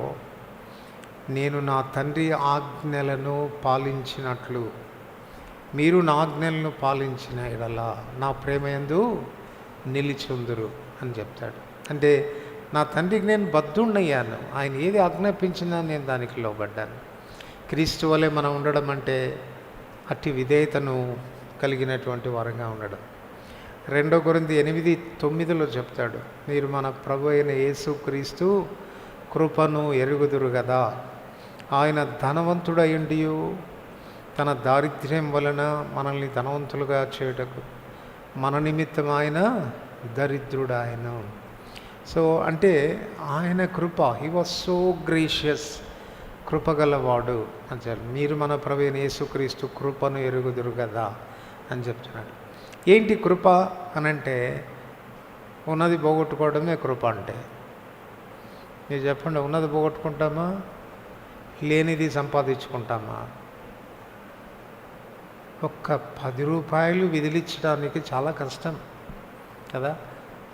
నేను నా తండ్రి ఆజ్ఞలను పాలించినట్లు మీరు నా ఆజ్ఞలను పాలించిన ఎడల నా ప్రేమయందు నిలిచుందురు అని చెప్తాడు. అంటే నా తండ్రికి నేను బద్ధుణ్ణయ్యాను, ఆయన ఏది ఆజ్ఞాపించినా నేను దానికి లోబడ్డాను. క్రీస్తు వలె మనం ఉండడం అంటే అట్టి విధేయతను కలిగినటువంటి వారంగా ఉండడం. 2 కొరింథీ 8:9 చెప్తాడు, మీరు మన ప్రభు అయిన యేసు క్రీస్తు కృపను ఎరుగుదురు కదా, ఆయన ధనవంతుడయుండి తన దారిద్ర్యం వలన మనల్ని ధనవంతులుగా చేయుటకు మన నిమిత్తం ఆయన దరిద్రుడాయను. సో అంటే ఆయన కృప, హీ వాజ్ సో గ్రేషియస్. కృపగలవాడు అని చెప్పారు. మీరు మన ప్రభువైన యేసుక్రీస్తు కృపను ఎరుగుదురు కదా అని చెప్తున్నాడు. ఏంటి కృప అనంటే ఉన్నది పోగొట్టుకోవడమే కృప అంటే. మీరు చెప్పండి, ఉన్నది పోగొట్టుకుంటామా, లేనిది సంపాదించుకుంటామా? ఒక్క 10 రూపాయలు విదిలించడానికి చాలా కష్టం కదా.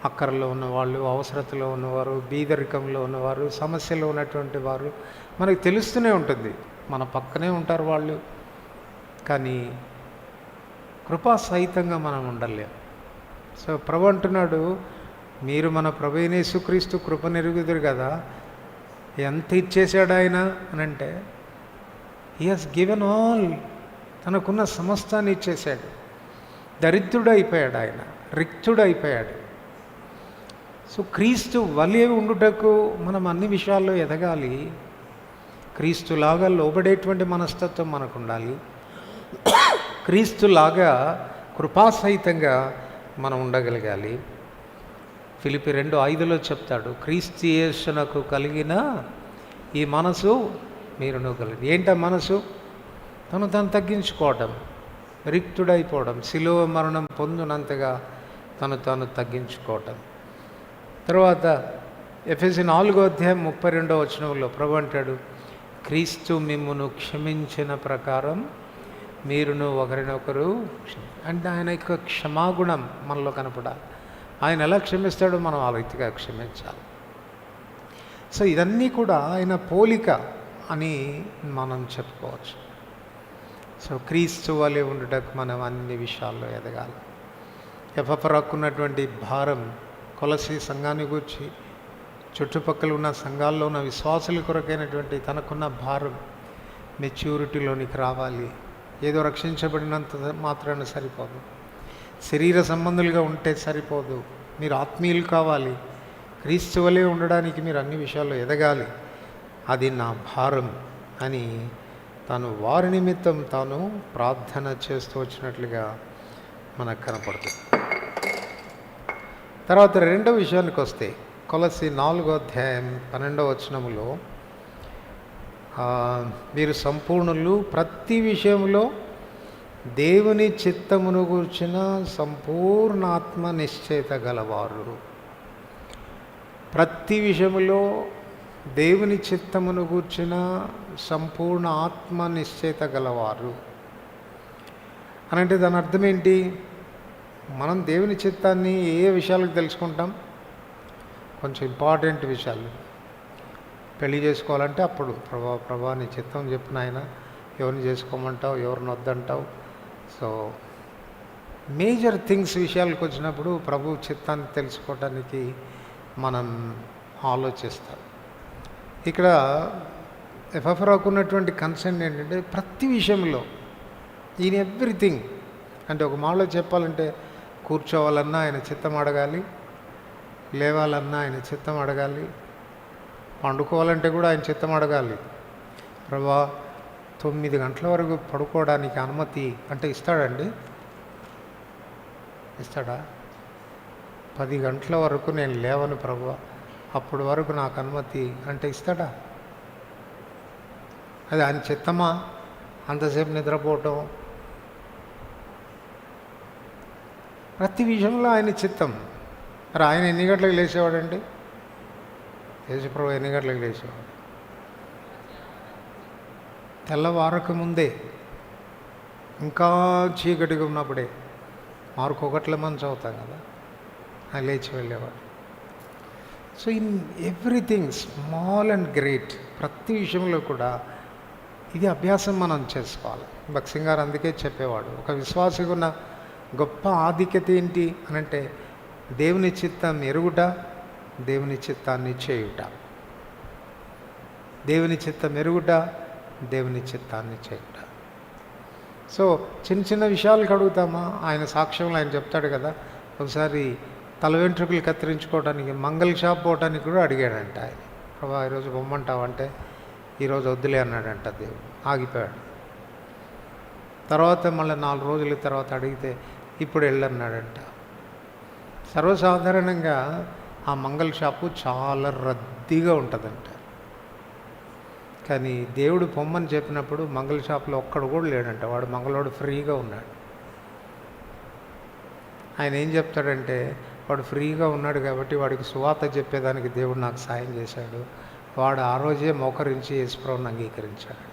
అక్కరలో ఉన్నవాళ్ళు, అవసరతలో ఉన్నవారు, బీదరికంలో ఉన్నవారు, సమస్యలో ఉన్నటువంటి వారు మనకు తెలుస్తూనే ఉంటుంది, మన పక్కనే ఉంటారు వాళ్ళు. కానీ కృపా సహితంగా మనం ఉండలేం. సో ప్రభు అంటున్నాడు, మీరు మన ప్రభువైన యేసుక్రీస్తు కృపను ఎరుగుదురు కదా. ఎంత ఇచ్చేశాడు ఆయన అని అంటే, హీ హాస్ గివెన్ ఆల్. తనకున్న సమస్తాన్ని ఇచ్చేశాడు. దరిద్రుడు అయిపోయాడు ఆయన, రిక్తుడు అయిపోయాడు. సో క్రీస్తు వలె ఉండుటకు మనం అన్ని విషయాల్లో ఎదగాలి. క్రీస్తులాగా లోబడేటువంటి మనస్తత్వం మనకు ఉండాలి. క్రీస్తులాగా కృపాసహితంగా మనం ఉండగలగాలి. ఫిలిప్పీ 2:5 చెప్తాడు, క్రీస్తు యేసునకు కలిగిన ఈ మనసు మీరును కలిగి. ఏంట మనసు? తను తగ్గించుకోవడం, రిక్తుడైపోవడం, శిలువ మరణం పొందినంతగా తను తగ్గించుకోవటం. తర్వాత ఎఫెసీ 4:32 ప్రభు అంటాడు, క్రీస్తు మిమ్మును క్షమించిన ప్రకారం మీరును ఒకరినొకరు అంటే ఆయన యొక్క క్షమాగుణం మనలో కనపడాలి. ఆయన ఎలా క్షమిస్తాడో మనం ఆ రీతిగా క్షమించాలి. సో ఇదన్నీ కూడా ఆయన పోలిక అని మనం చెప్పుకోవచ్చు. సో క్రీస్తు వలె ఉండుటకు మనం అన్ని విషయాల్లో ఎదగాలి. ఎఫ్రాకున్నటువంటి భారం, కొలసీ సంఘాన్ని గురించి, చుట్టుపక్కల ఉన్న సంఘాల్లో ఉన్న విశ్వాసుల కొరకైనటువంటి తనకున్న భారం మెచ్యూరిటీలోనికి రావాలి. ఏదో రక్షించబడినంత మాత్రాన సరిపోదు, శరీర సంబంధులుగా ఉంటే సరిపోదు. మీరు ఆత్మీయులు కావాలి. క్రీస్తు వలె ఉండడానికి మీరు అన్ని విషయాల్లో ఎదగాలి. అది నా భారం అని తాను వారి నిమిత్తం తాను ప్రార్థన చేస్తూ వచ్చినట్లుగా మనకు కనపడుతుంది. తర్వాత రెండవ విషయానికి వస్తే, కొలసీ 4:12 మీరు సంపూర్ణులు, ప్రతి విషయంలో దేవుని చిత్తమును గూర్చిన సంపూర్ణ ఆత్మ నిశ్చయిత గలవారు. ప్రతి విషయంలో దేవుని చిత్తమును గూర్చిన సంపూర్ణ ఆత్మ నిశ్చయిత గలవారు అనంటే దాని అర్థం ఏంటి? మనం దేవుని చిత్తాన్ని ఏ విషయాలకు తెలుసుకుంటాం? కొంచెం ఇంపార్టెంట్ విషయాలు. పెళ్లి చేసుకోవాలంటే అప్పుడు ప్రభా నీ చిత్తం చెప్పిన ఆయన, ఎవరిని చేసుకోమంటావు, ఎవరిని వద్దంటావు. సో మేజర్ థింగ్స్ విషయాలకు వచ్చినప్పుడు ప్రభు చిత్తాన్ని తెలుసుకోవడానికి మనం ఆలోచిస్తాం. ఇక్కడ ఎఫ్రాకు ఉన్నటువంటి కన్సర్న్ ఏంటంటే ప్రతి విషయంలో, ఈయన ఎవ్రీథింగ్. అంటే ఒక మాటలో చెప్పాలంటే, కూర్చోవాలన్నా ఆయన చిత్తం అడగాలి, లేవాలన్నా ఆయన చిత్తం అడగాలి, పండుకోవాలంటే కూడా ఆయన చిత్తం అడగాలి. ప్రభా 9 గంటల వరకు పడుకోవడానికి అనుమతి అంటే ఇస్తాడండి? ఇస్తాడా? 10 గంటల వరకు నేను లేవను ప్రభా, అప్పటి వరకు నాకు అనుమతి అంటే ఇస్తాడా? అది ఆయన చిత్తమా? అంతసేపు నిద్రపోవటం? ప్రతి విషయంలో ఆయన చిత్తం. మరి ఆయన ఎన్ని గంటలకు లేచేవాడండి? యేసుప్రభు ఎన్ని గంటలకు లేచేవాడు? తెల్లవారక ముందే, ఇంకా చీకటిగా ఉన్నప్పుడే, మార్కు 1 మనం చదువుతాం కదా, ఆయన లేచి వెళ్ళేవాడు. So in everything small and great, ప్రతి విషయంలో కూడా ఇది అభ్యాసం మనం చేసుకోవాలి. భక్సింగ్ గారు అందుకే చెప్పేవాడు, ఒక విశ్వాసిగా ఉన్న గొప్ప ఆధిక్యత ఏంటి అనంటే దేవుని చిత్తాన్ని ఎరుగుట, దేవుని చిత్తాన్ని చేయుట. దేవుని చిత్తం ఎరుగుట, దేవుని చిత్తాన్ని చేయుట. సో చిన్న చిన్న విషయాలకు అడుగుతామా? ఆయన సాక్ష్యంలో ఆయన చెప్తాడు కదా, ఒకసారి తల వెంట్రుకలు కత్తిరించుకోవడానికి మంగళ షాప్ పోవడానికి కూడా అడిగాడంట ఆయన. ప్రభా ఈరోజు బొమ్మంటావంటే ఈరోజు వద్దులే అన్నాడంట దేవుడు, ఆగిపోయాడు. తర్వాత మళ్ళీ 4 రోజుల తర్వాత అడిగితే ఇప్పుడు వెళ్ళన్నాడంట. సర్వసాధారణంగా ఆ మంగళ షాపు చాలా రద్దీగా ఉంటుందంట. కానీ దేవుడు పొమ్మని చెప్పినప్పుడు మంగళ షాప్లో ఒక్కడు కూడా లేడంట. వాడు మంగళవాడు ఫ్రీగా ఉన్నాడు. ఆయన ఏం చెప్తాడంటే, వాడు ఫ్రీగా ఉన్నాడు కాబట్టి వాడికి సువార్త చెప్పేదానికి దేవుడు నాకు సాయం చేశాడు. వాడు ఆ రోజే మోకరించి యేసుప్రభువుని అంగీకరించాడంట.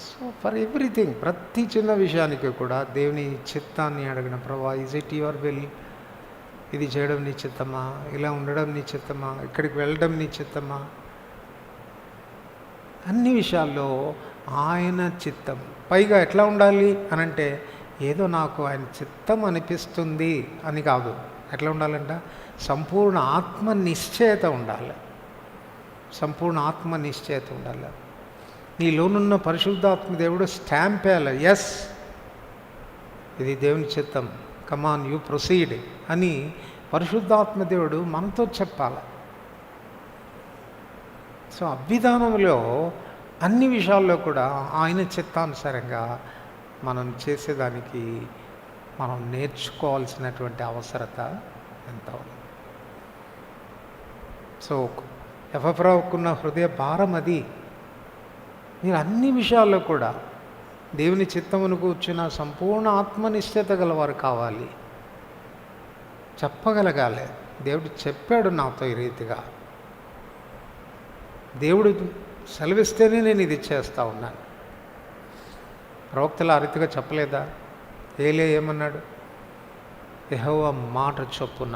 సో ఫర్ ఎవ్రీథింగ్, ప్రతి చిన్న విషయానికి కూడా దేవుని చిత్తాన్ని అడిగిన, ప్రభా ఈజ్ ఇట్ యువర్ విల్, ఇది చేయడం నీ చిత్తమా, ఇలా ఉండడం నీ చిత్తమా, ఇక్కడికి వెళ్ళడం నీ చిత్తమా, అన్ని విషయాల్లో ఆయన చిత్తం. పైగా ఎట్లా ఉండాలి అని అంటే, ఏదో నాకు ఆయన చిత్తం అనిపిస్తుంది అని కాదు. ఎట్లా ఉండాలంట, సంపూర్ణ ఆత్మ నిశ్చయత ఉండాలి. సంపూర్ణ ఆత్మ నిశ్చయత ఉండాలి. నీలోనున్న పరిశుద్ధాత్మ దేవుడు స్టాంప్ వేయాలి, ఎస్ ఇది దేవుని చిత్తం, కమాన్ యూ ప్రొసీడ్ అని పరిశుద్ధాత్మ దేవుడు మనతో చెప్పాలి. సో అభిధానంలో అన్ని విషయాల్లో కూడా ఆయన చిత్తానుసారంగా మనం చేసేదానికి మనం నేర్చుకోవాల్సినటువంటి అవసరత ఎంత ఉంది. సో ఎఫ్రాకున్న హృదయ భారం అది. మీరు అన్ని విషయాల్లో కూడా దేవుని చిత్తమునకు వచ్చిన సంపూర్ణ ఆత్మనిశ్చయత గలవారు కావాలి. చెప్పగలగాలి, దేవుడు చెప్పాడు నాతో ఈ రీతిగా, దేవుడు సెలవిస్తేనే నేను ఇది చేస్తూ ఉన్నాను. ప్రవక్తలు ఆ రీతిగా చెప్పలేదా? ఏమన్నాడు? యెహోవా మాట చొప్పున,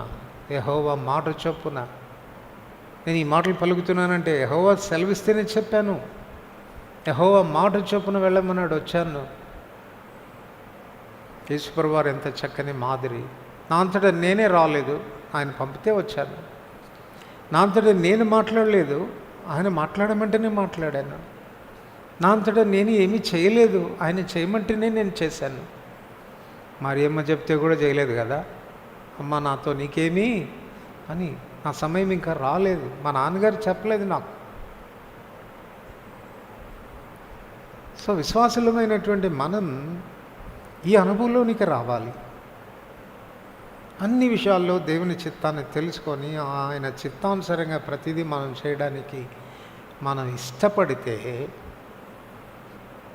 యెహోవా మాట చొప్పున. నేను ఈ మాటలు పలుకుతున్నానంటే యెహోవా సెలవిస్తేనే చెప్పాను. యెహోవా మాట చొప్పున వెళ్ళమన్నాడు, వచ్చాను. యేసుప్రభువు వారు ఎంత చక్కని మాదిరి. నా అంతటా నేనే రాలేదు, ఆయన పంపితే వచ్చాను. నా అంతటా నేను మాట్లాడలేదు, ఆయన మాట్లాడమంటేనే మాట్లాడాను. నా అంతటా నేను ఏమీ చేయలేదు, ఆయన చేయమంటేనే నేను చేశాను. మరియమ్మ చెప్తే కూడా చేయలేదు కదా, అమ్మ నాతో నీకేమీ అని. నా సమయం ఇంకా రాలేదు, మా నాన్నగారు చెప్పలేదు నాకు. సో విశ్వాసులమైనటువంటి మనం ఈ అనుభవంలోనికి రావాలి. అన్ని విషయాల్లో దేవుని చిత్తాన్ని తెలుసుకొని ఆయన చిత్తానుసారంగా ప్రతిదీ మనం చేయడానికి మనం ఇష్టపడితే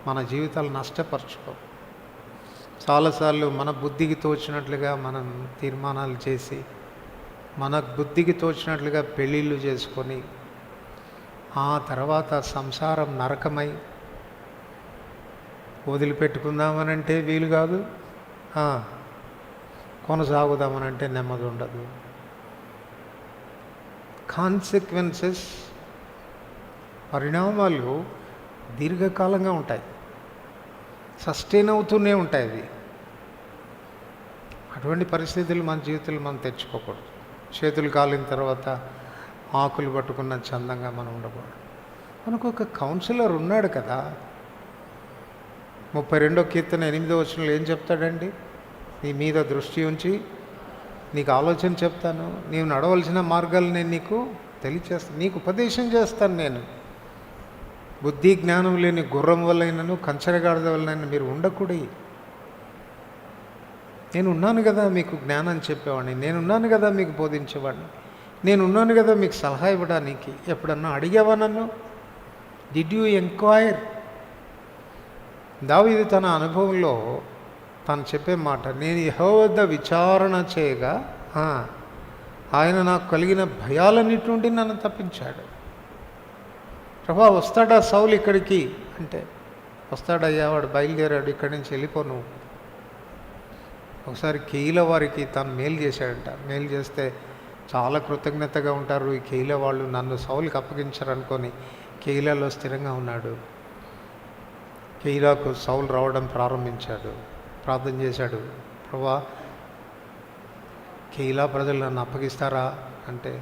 మన జీవితాలు నష్టపరచుకో. చాలాసార్లు మన బుద్ధికి తోచినట్లుగా మనం తీర్మానాలు చేసి, మన బుద్ధికి తోచినట్లుగా పెళ్ళిళ్ళు చేసుకొని, ఆ తర్వాత సంసారం నరకమై వదిలిపెట్టుకుందామనంటే వీలు కాదు, కొనసాగుదామనంటే నెమ్మది ఉండదు. కాన్సిక్వెన్సెస్, పరిణామాలు దీర్ఘకాలంగా ఉంటాయి, సస్టైన్ అవుతూనే ఉంటాయి. అవి అటువంటి పరిస్థితులు మన జీవితంలో మనం తెచ్చుకోకూడదు. చేతులు కాలిన తర్వాత ఆకులు పట్టుకున్న చందంగా మనం ఉండకూడదు. మనకు ఒక కౌన్సిలర్ ఉన్నాడు కదా. 32వ కీర్తన 8వ వచనంలో ఏం చెప్తాడండి? నీ మీద దృష్టి ఉంచి నీకు ఆలోచన చెప్తాను, నీవు నడవలసిన మార్గాలు నేను నీకు తెలియచేస్తాను, నీకు ఉపదేశం చేస్తాను. నేను బుద్ధి జ్ఞానం లేని గుర్రం వల్లైనను కంచరగాడిద వల్లైనా మీరు ఉండకూడదు. నేనున్నాను కదా మీకు జ్ఞానం చెప్పేవాడిని, నేనున్నాను కదా మీకు బోధించేవాడిని, నేనున్నాను కదా మీకు సలహా ఇవ్వడానికి. ఎప్పుడన్నా అడిగావా నన్ను? Did you enquire? దావీదు తన అనుభవంలో తను చెప్పే మాట, నేను యెహోవా వద్ద విచారణ చేయగా ఆయన నాకు కలిగిన భయాలన్నిటి నుండి నన్ను తప్పించాడు. ప్రభా వస్తాడా సౌలు ఇక్కడికి అంటే, వస్తాడయ్యా, వాడు బయలుదేరాడు, ఇక్కడి నుంచి వెళ్ళిపో నువ్వు. ఒకసారి కేయిల వారికి తను మేలు చేశాడంట. మేలు చేస్తే చాలా కృతజ్ఞతగా ఉంటారు ఈ కేయిల వాళ్ళు, నన్ను సౌలుకి అప్పగించారనుకొని కేయిలలో స్థిరంగా ఉన్నాడు. కేయిలాకు సౌలు రావడం ప్రారంభించాడు. ప్రార్థన చేశాడు, ప్రభా కేయిలా ప్రజలు నన్ను అప్పగిస్తారా అంటే,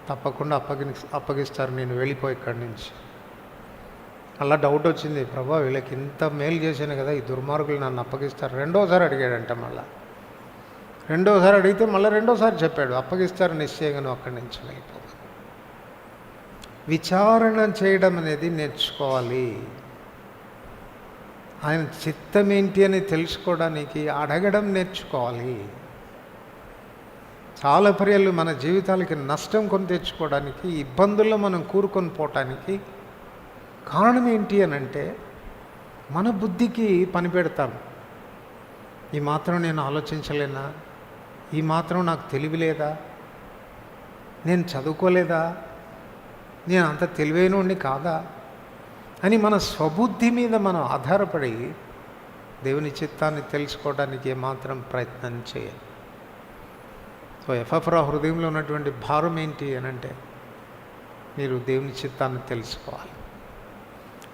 తప్పకుండా అప్పగిస్తారు, నేను వెళ్ళిపోయి ఇక్కడి నుంచి. అలా డౌట్ వచ్చింది, ప్రభా వీళ్ళకి ఇంత మేలు చేశాను కదా, ఈ దుర్మార్గులు నన్ను అప్పగిస్తారు. రెండోసారి అడిగాడంట. రెండోసారి అడిగితే రెండోసారి చెప్పాడు, అప్పగిస్తారు నిశ్చయంగా, నువ్వు అక్కడి నుంచి వెళ్ళిపో. విచారణ చేయడం అనేది నేర్చుకోవాలి. ఆయన చిత్తం ఏంటి అని తెలుసుకోవడానికి అడగడం నేర్చుకోవాలి. చాలా పర్యాలు మన జీవితాలకి నష్టం కొని తెచ్చుకోవడానికి, ఇబ్బందుల్లో మనం కూరుకొని పోవటానికి కారణం ఏంటి అని అంటే, మన బుద్ధికి పని పెడతాం. ఈ మాత్రం నేను ఆలోచించలేనా, ఈ మాత్రం నాకు తెలివి లేదా, నేను చదువుకోలేదా, నేను అంత తెలివైనోడిని కాదా అని మన స్వబుద్ధి మీద మనం ఆధారపడి దేవుని చిత్తాన్ని తెలుసుకోవడానికి ఏమాత్రం ప్రయత్నం చేయాలి. సో ఎపఫ్రా హృదయంలో ఉన్నటువంటి భారం ఏంటి అని అంటే, మీరు దేవుని చిత్తాన్ని తెలుసుకోవాలి.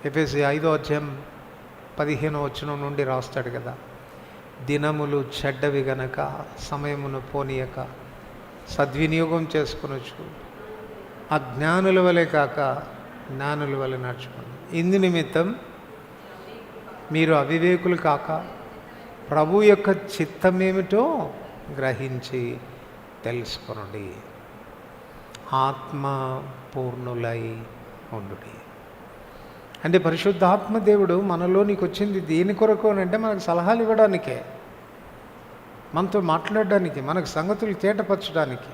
ఎఫెసీ 5:15 నుండి రాస్తాడు కదా, దినములు చెడ్డవి గనక సమయమును పోనీయక సద్వినియోగం చేసుకొనొచ్చు, అజ్ఞానుల వలె కాక జ్ఞానుల వలె నడుచుకోండి. ఇందు నిమిత్తం మీరు అవివేకులు కాక ప్రభు యొక్క చిత్తమేమిటో గ్రహించి తెలుసుకొనండి. ఆత్మ పూర్ణులై ఉండుడి. అంటే పరిశుద్ధాత్మ దేవుడు మనలోనికి వచ్చింది దేని కొరకు అని అంటే, మనకు సలహాలు ఇవ్వడానికే, మనతో మాట్లాడడానికి, మనకు సంగతులు తేటపరచడానికి,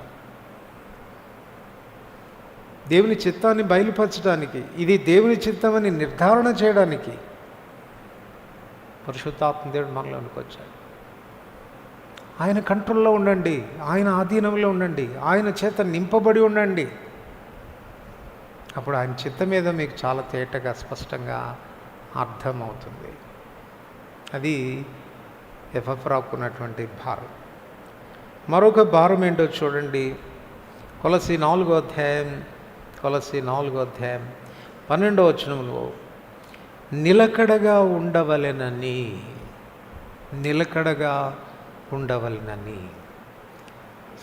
దేవుని చిత్తాన్ని బయలుపరచడానికి, ఇది దేవుని చిత్తమని నిర్ధారణ చేయడానికి పరిశుద్ధాత్మ దేవుడు మనలోనికి వచ్చాడు. ఆయన కంట్రోల్లో ఉండండి, ఆయన ఆధీనంలో ఉండండి, ఆయన చేత నింపబడి ఉండండి. అప్పుడు ఆయన చిత్తం మీద మీకు చాలా తేటగా స్పష్టంగా అర్థమవుతుంది. అది ఎపఫ్రాకున్నటువంటి భారం. మరొక భారం ఏంటో చూడండి. కొలస్సీ 4:12 నిలకడగా ఉండవలెనని.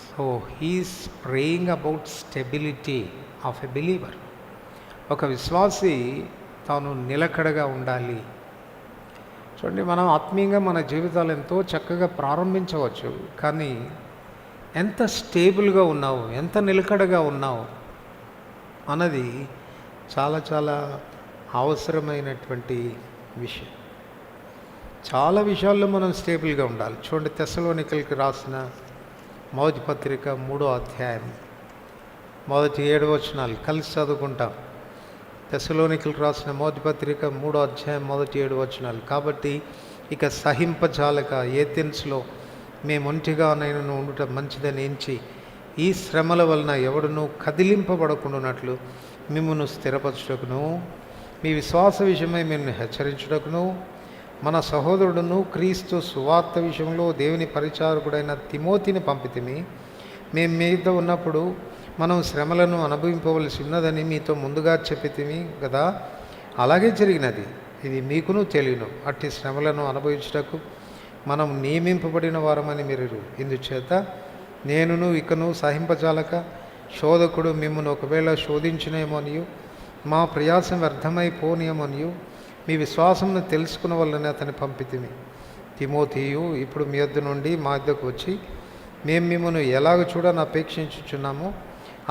So he's praying about stability of a believer. ఒక విశ్వాసి తాను నిలకడగా ఉండాలి. చూడండి, మనం ఆత్మీయంగా మన జీవితాలు ఎంతో చక్కగా ప్రారంభించవచ్చు, కానీ ఎంత స్టేబుల్గా ఉన్నావు, ఎంత నిలకడగా ఉన్నావు అన్నది చాలా చాలా అవసరమైనటువంటి విషయం. చాలా విషయాల్లో మనం స్టేబుల్గా ఉండాలి. చూడండి, తెస్సలోనికైకి రాసిన మొదటి పత్రిక 3వ అధ్యాయం మొదటి 7 వచనాలు కలిసి చదువుకుంటాం. తెస్సలోనికైకి రాసిన మొదటి పత్రిక 3వ అధ్యాయం మొదటి 7 వచనాలు. కాబట్టి ఇక సహింపజాలక ఏథెన్స్లో మేమొంటిగా నేను ఉండటం మంచిదని ఎంచి ఈ శ్రమల వలన ఎవడునూ కదిలింపబడకుండానట్లు మిమ్మును స్థిరపరచుటకును, మీ విశ్వాస విషయమై మిమ్మల్ని హెచ్చరించుటకును, మన సహోదరుడును క్రీస్తు సువార్త విషయంలో దేవుని పరిచారకుడైన తిమోతిని పంపితిమి. మేము మీతో ఉన్నప్పుడు మనం శ్రమలను అనుభవింపవలసి ఉన్నదని మీతో ముందుగా చెప్పితిమి కదా. అలాగే జరిగినది. ఇది మీకును తెలియను. అట్టి శ్రమలను అనుభవించుటకు మనం నియమింపబడిన వారమని మీరు. ఇందుచేత నేనును ఇకను సహింపజాలక శోధకుడు మిమ్మల్ని ఒకవేళ శోధించినేమోనియు మా ప్రయాసం వ్యర్థమైపోనియమనియు మీ విశ్వాసమును తెలుసుకున్న వల్లనే అతన్ని పంపితిమి. తిమోతియు ఇప్పుడు మీ యొద్ద నుండి మా యొద్దకు వచ్చి మేము మిమ్మల్ని ఎలాగ చూడని అపేక్షించుచున్నామో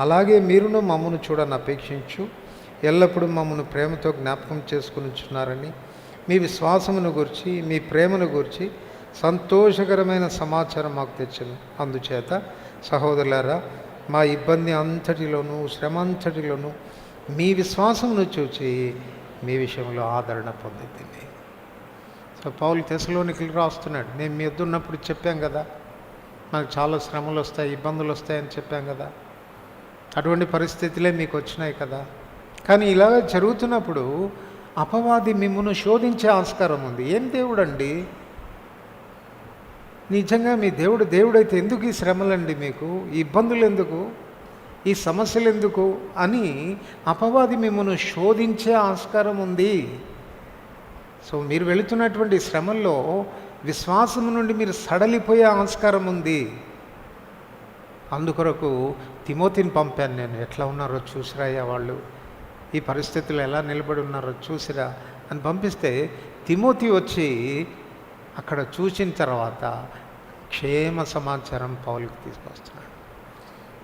అలాగే మీరును మమ్మను చూడని అపేక్షించు ఎల్లప్పుడూ మమ్మల్ని ప్రేమతో జ్ఞాపకం చేసుకునిచున్నారని మీ విశ్వాసమును గురించి, మీ ప్రేమను గురించి సంతోషకరమైన సమాచారం మాకు తెచ్చాను. అందుచేత సహోదరులారా, మా ఇబ్బంది అంతటిలోనూ శ్రమ అంతటిలోనూ మీ విశ్వాసమును చూచి మీ విషయంలో ఆదరణ పొందుతుంది. సో పౌలు తెస్సలోనికైకి రాస్తున్నాడు, నేను మీ యొద్ద ఉన్నప్పుడు చెప్పాం కదా, నాకు చాలా శ్రమలు వస్తాయి, ఇబ్బందులు వస్తాయని చెప్పాం కదా, అటువంటి పరిస్థితులే మీకు వచ్చినాయి కదా. కానీ ఇలాగ జరుగుతున్నప్పుడు అపవాది మిమ్మల్ని శోధించే ఆస్కారం ఉంది. ఏం దేవుడండి, నిజంగా మీ దేవుడైతే ఎందుకు ఈ శ్రమలండి, మీకు ఈ ఇబ్బందులు ఎందుకు, ఈ సమస్యలు ఎందుకు అని అపవాది మిమ్మల్ని శోధించే ఆస్కారం ఉంది. సో మీరు వెళుతున్నటువంటి శ్రమల్లో విశ్వాసం నుండి మీరు సడలిపోయే ఆస్కారం ఉంది. అందుకొరకు తిమోతిని పంపాను నేను. ఎట్లా ఉన్నారో చూసిరాయ్యా, వాళ్ళు ఈ పరిస్థితుల్లో ఎలా నిలబడి ఉన్నారో చూసిరా అని పంపిస్తే తిమోతి వచ్చి అక్కడ చూసిన తర్వాత క్షేమ సమాచారం పౌలుకి తీసుకొస్తున్నాడు.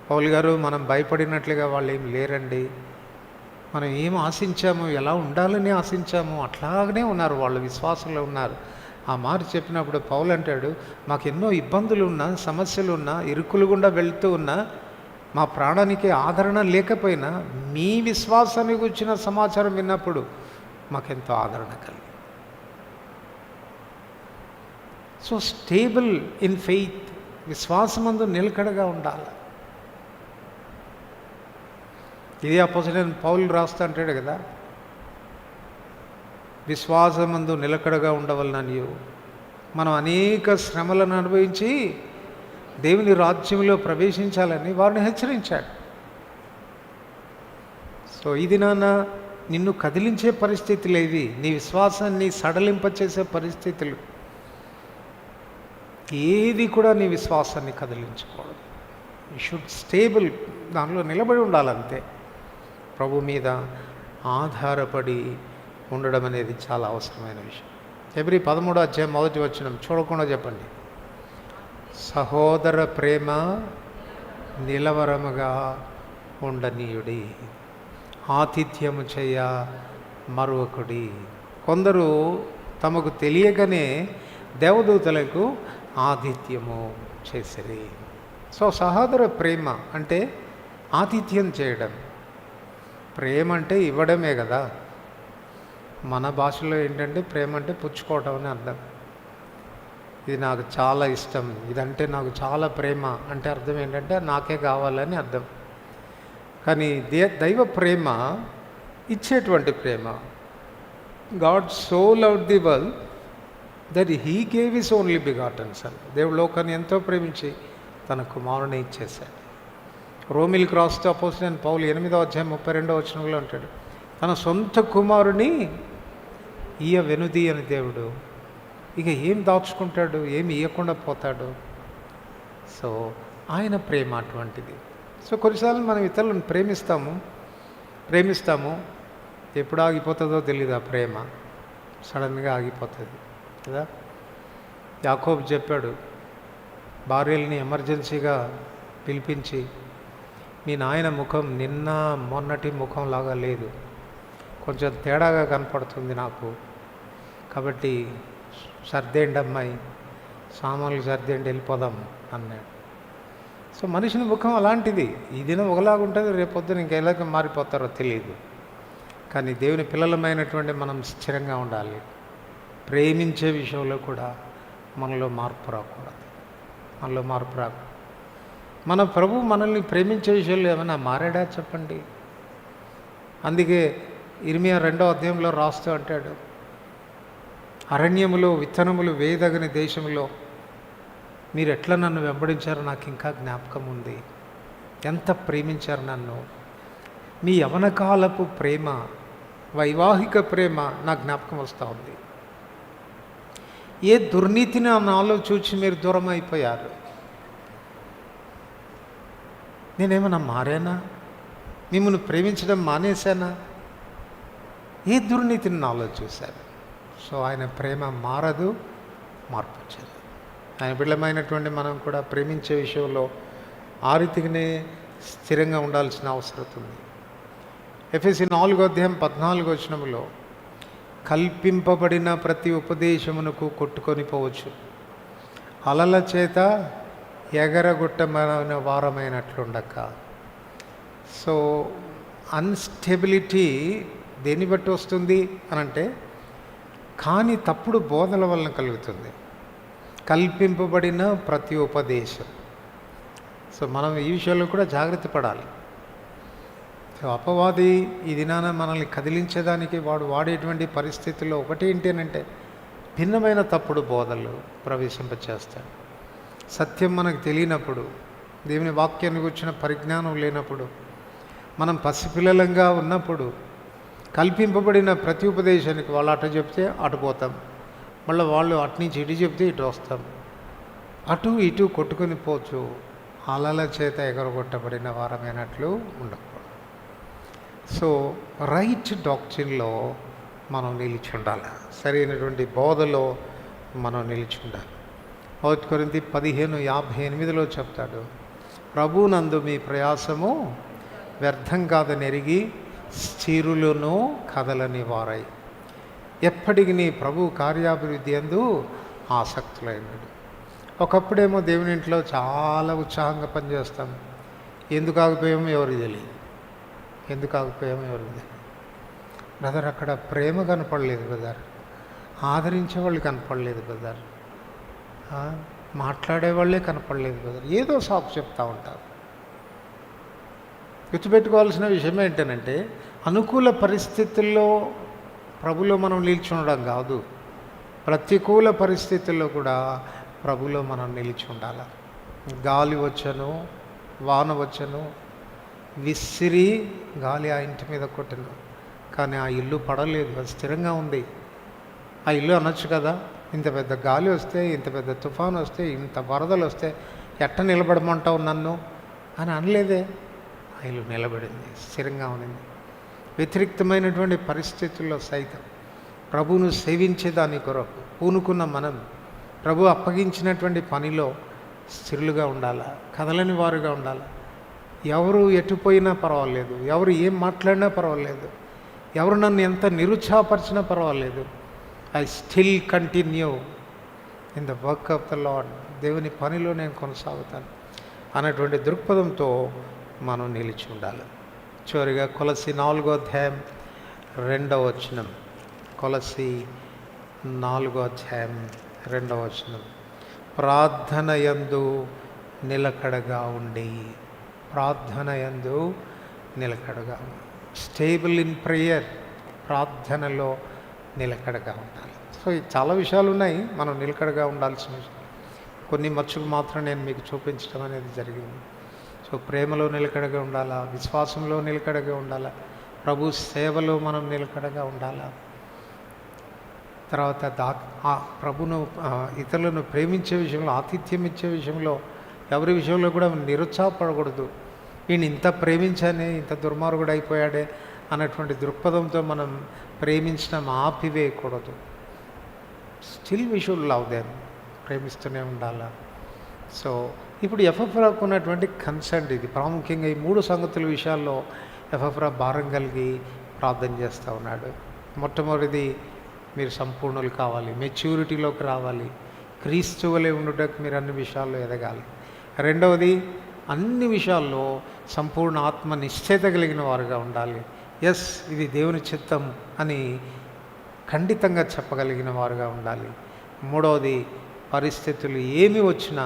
పౌలు గారు, మనం భయపడినట్లుగా వాళ్ళు ఏం లేరండి, మనం ఏం ఆశించాము, ఎలా ఉండాలని ఆశించాము అట్లాగనే ఉన్నారు, వాళ్ళు విశ్వాసంలో ఉన్నారు. ఆ మాట చెప్పినప్పుడు పౌలు అంటాడు, మాకు ఎన్నో ఇబ్బందులు ఉన్నా, సమస్యలు ఉన్నా, ఇరుకులు గుండా వెళ్తూ ఉన్నా, మా ప్రాణానికి ఆదరణ లేకపోయినా మీ విశ్వాసానికి వచ్చిన సమాచారం విన్నప్పుడు మాకెంతో ఆదరణ కలిగి. సో స్టేబుల్ ఇన్ ఫెయిత్, విశ్వాసమందు నిలకడగా ఉండాలి. ఇది అపోస్తలుడైన పౌలు రాస్తా అంటాడు కదా, విశ్వాసమందు నిలకడగా ఉండవలననియు మనం అనేక శ్రమలను అనుభవించి దేవుని రాజ్యంలో ప్రవేశించాలని వారిని హెచ్చరించాడు. సో ఇది నాన్న నిన్ను కదిలించే పరిస్థితులు ఏవి, నీ విశ్వాసాన్ని సడలింపచేసే పరిస్థితులు ఏది కూడా నీ విశ్వాసాన్ని కదిలించకూడదు. యూ షుడ్ స్టేబుల్, దానిలో నిలబడి ఉండాలంతే. ప్రభు మీద ఆధారపడి ఉండడం అనేది చాలా అవసరమైన విషయం. హెబ్రీ 13వ అధ్యాయం 1వ వచనం చూడకుండా చెప్పండి. సహోదర ప్రేమ నిలవరముగా ఉండనీయుడి, ఆతిథ్యము చేయ మరొకడి. కొందరు తమకు తెలియకనే దేవదూతలకు ఆతిథ్యము చేసిరి. సో సహోదర ప్రేమ అంటే ఆతిథ్యం చేయడం. ప్రేమ అంటే ఇవ్వడమే కదా. మన భాషలో ఏంటంటే ప్రేమ అంటే పుచ్చుకోవటం అని అర్థం. ఇది నాకు చాలా ఇష్టం, ఇదంటే నాకు చాలా ప్రేమ అంటే అర్థం ఏంటంటే నాకే కావాలని అర్థం. కానీ దైవ ప్రేమ ఇచ్చేటువంటి ప్రేమ. God so loved the world that he gave his only begotten son. దేవుడు లోకాన్ని ఎంతో ప్రేమించి తన కుమారుని ఇచ్చేశాడు. రోమిల్కి రాస్తూ అపోస్తలుడైన పౌలు 8వ అధ్యాయం 32వ వచనంలో అంటాడు, తన సొంత కుమారుని ఈయ వెనుది అని దేవుడు ఇక ఏం దాచుకుంటాడు, ఏమి ఇవ్వకుండా పోతాడు. సో ఆయన ప్రేమ అటువంటిది. సో కొన్నిసార్లు మనం ఇతరులను ప్రేమిస్తాము, ఎప్పుడు ఆగిపోతుందో తెలియదు. ఆ ప్రేమ సడన్గా ఆగిపోతుంది కదా. యాకోబు చెప్పాడు, భార్యల్ని ఎమర్జెన్సీగా పిలిపించి, మీ నాయన ముఖం నిన్న మొన్నటి ముఖంలాగా లేదు, కొంచెం తేడాగా కనపడుతుంది నాకు, కాబట్టి సర్దేండి అమ్మాయి, సామాన్లు సర్దేండి, వెళ్ళిపోదాం అన్నాడు. సో మనిషిని ముఖం అలాంటిది. ఈ దినం ఒకలాగుంటుంది, రేపొద్దున ఇంకెలాగ మారిపోతారో తెలియదు. కానీ దేవుని పిల్లలమైనటువంటి మనం స్థిరంగా ఉండాలి. ప్రేమించే విషయంలో కూడా మనలో మార్పు రాకూడదు. మన ప్రభు మనల్ని ప్రేమించే విషయంలో ఏమైనా మారాడా చెప్పండి. అందుకే ఇర్మియా 2వ అధ్యాయంలో రాస్తూ అంటాడు, అరణ్యములో విత్తనములు వేయదగని దేశంలో మీరు ఎట్లా నన్ను వెంబడించారో నాకు ఇంకా జ్ఞాపకం ఉంది. ఎంత ప్రేమించారు నన్ను. మీ యవనకాలపు ప్రేమ, వైవాహిక ప్రేమ నా జ్ఞాపకం వస్తూ ఉంది. ఏ దుర్నీతిని నాలో చూచి మీరు దూరం అయిపోయారు. నేనేమన్నా మారానా? మిమ్మల్ని ప్రేమించడం మానేశానా? ఏ దుర్నీతిని నాలో చూశారు. సో ఆయన ప్రేమ మారదు, మార్పు వచ్చేది. ఆయన బిడ్డలమైనటువంటి మనం కూడా ప్రేమించే విషయంలో ఆ రీతిగానే స్థిరంగా ఉండాల్సిన అవసరం ఉంది. ఎఫెసీ 4వ అధ్యాయం 14వ వచనంలో, కల్పింపబడిన ప్రతి ఉపదేశమునకు కొట్టుకొని పోవచ్చు, అలల చేత ఎగరగొట్టమైన వారమైనట్లుండక. సో అన్స్టెబిలిటీ దేన్ని బట్టి వస్తుంది అనంటే, కానీ తప్పుడు బోధల వలన కలుగుతుంది. కల్పింపబడిన ప్రతి ఉపదేశం. సో మనం ఈ విషయంలో కూడా జాగ్రత్త పడాలి. సో అపవాది ఈ దినాన మనల్ని కదిలించేదానికి వాడు వాడేటువంటి పరిస్థితుల్లో ఒకటి ఏంటంటే భిన్నమైన తప్పుడు బోధలు ప్రవేశింపచేస్తాడు. సత్యం మనకు తెలియనప్పుడు, దేవుని వాక్యాన్ని గురించిన పరిజ్ఞానం లేనప్పుడు, మనం పసిపిల్లలంగా ఉన్నప్పుడు కల్పింపబడిన ప్రతి ఉపదేశానికి వాళ్ళు అటు చెప్తే అటు పోతాం, మళ్ళీ వాళ్ళు అటు నుంచి ఇటు చెప్తే ఇటు వస్తాం. అటు ఇటు కొట్టుకొని పోవచ్చు. అలల చేత ఎగరగొట్టబడిన వారమైనట్లు ఉండకూడదు. సో రైట్ డాక్ట్రిన్లో మనం నిలిచి ఉండాలి. సరైనటువంటి బోధలో మనం నిలిచి ఉండాలి. 1 కొరింథీ 15:58లో చెప్తాడు, ప్రభునందు మీ ప్రయాసము వ్యర్థం కాదని ఎరిగి స్థిరులను కదలని వారై ఎప్పటికి నీ ప్రభు కార్యాభివృద్ధి యందు ఆసక్తులైనడు. ఒకప్పుడేమో దేవుని ఇంట్లో చాలా ఉత్సాహంగా పనిచేస్తాం. ఎందుకు ఆగిపోయామో ఎవరికి తెలియదు. బ్రదర్, అక్కడ ప్రేమ కనపడలేదు బ్రదర్, ఆదరించే వాళ్ళు కనపడలేదు బ్రదర్, మాట్లాడేవాళ్ళే కనపడలేదు బ్రదర్, ఏదో సాకు చెప్తూ ఉంటారు. గుర్తుపెట్టుకోవాల్సిన విషయం ఏంటంటే, అనుకూల పరిస్థితుల్లో ప్రభులో మనం నిలిచి ఉండడం కాదు, ప్రతికూల పరిస్థితుల్లో కూడా ప్రభులో మనం నిలిచి ఉండాలి. గాలి వచ్చను, వాన వచ్చను, విసిరి గాలి ఆ ఇంటి మీద కొట్టను, కానీ ఆ ఇల్లు పడలేదు, అది స్థిరంగా ఉంది. ఆ ఇల్లు అనొచ్చు కదా, ఇంత పెద్ద గాలి వస్తే, ఇంత పెద్ద తుఫాను వస్తే, ఇంత వరదలు వస్తే ఎట్ట నిలబడమంటావు నన్ను అని అనలేదే. ఆ ఇల్లు నిలబడింది, స్థిరంగా ఉంది. వ్యతిరేక్తమైనటువంటి పరిస్థితుల్లో సైతం ప్రభువును సేవించేదాని కొరకు పూనుకున్న మనం ప్రభు అప్పగించినటువంటి పనిలో స్థిరులుగా ఉండాలా, కదలని వారుగా ఉండాలా. ఎవరు ఎటుపోయినా పర్వాలేదు, ఎవరు ఏం మాట్లాడినా పర్వాలేదు, ఎవరు నన్ను ఎంత నిరుత్సాహపరిచినా పర్వాలేదు, I still continue in the work of the lord. దేవుని పనిలో నేను కొనసాగుతాను అన్నటువంటి దృక్పథంతో మనం నిలిచి ఉండాలి. చివరిగా కొలసి 4వ అధ్యాయం 2వ వచనం. కొలసి 4వ అధ్యాయం 2వ వచనం. ప్రార్థన యందు నిలకడగా ఉండి, ప్రార్థన యందు నిలకడగా, స్టేబుల్ ఇన్ ప్రేయర్, ప్రార్థనలో నిలకడగా ఉండాలి. సో చాలా విషయాలు ఉన్నాయి మనం నిలకడగా ఉండాల్సిన విషయాలు. కొన్ని మచ్చుకు మాత్రం నేను మీకు చూపించడం అనేది జరిగింది. సో ప్రేమలో నిలకడగా ఉండాలా, విశ్వాసంలో నిలకడగా ఉండాలా, ప్రభు సేవలో మనం నిలకడగా ఉండాలా. తర్వాత ప్రభును ఇతరులను ప్రేమించే విషయంలో, ఆతిథ్యం ఇచ్చే విషయంలో, ఎవరి విషయంలో కూడా నిరుత్సాహపడకూడదు. వీడిని ఇంత ప్రేమించానే ఇంత దుర్మార్గుడు అయిపోయాడే అన్నటువంటి దృక్పథంతో మనం ప్రేమించడం ఆపివేయకూడదు. Still we should love them, ప్రేమిస్తూనే ఉండాలా. సో ఇప్పుడు ఎఫ్ఎఫ్రాకు ఉన్నటువంటి కన్సర్న్ ఇది. ప్రాముఖ్యంగా ఈ 3 సంగతుల విషయాల్లో ఎఫ్ఎఫ్రా భారం కలిగి ప్రార్థన చేస్తూ ఉన్నాడు. మొట్టమొదటిది, మీరు సంపూర్ణులు కావాలి, మెచ్యూరిటీలోకి రావాలి, క్రీస్తు వలె ఉండుటకు మీరు అన్ని విషయాల్లో ఎదగాలి. రెండవది, అన్ని విషయాల్లో సంపూర్ణ ఆత్మ నిశ్చయిత కలిగిన వారుగా ఉండాలి. ఎస్, ఇది దేవుని చిత్తం అని ఖండితంగా చెప్పగలిగిన వారుగా ఉండాలి. మూడవది, పరిస్థితులు ఏమి వచ్చినా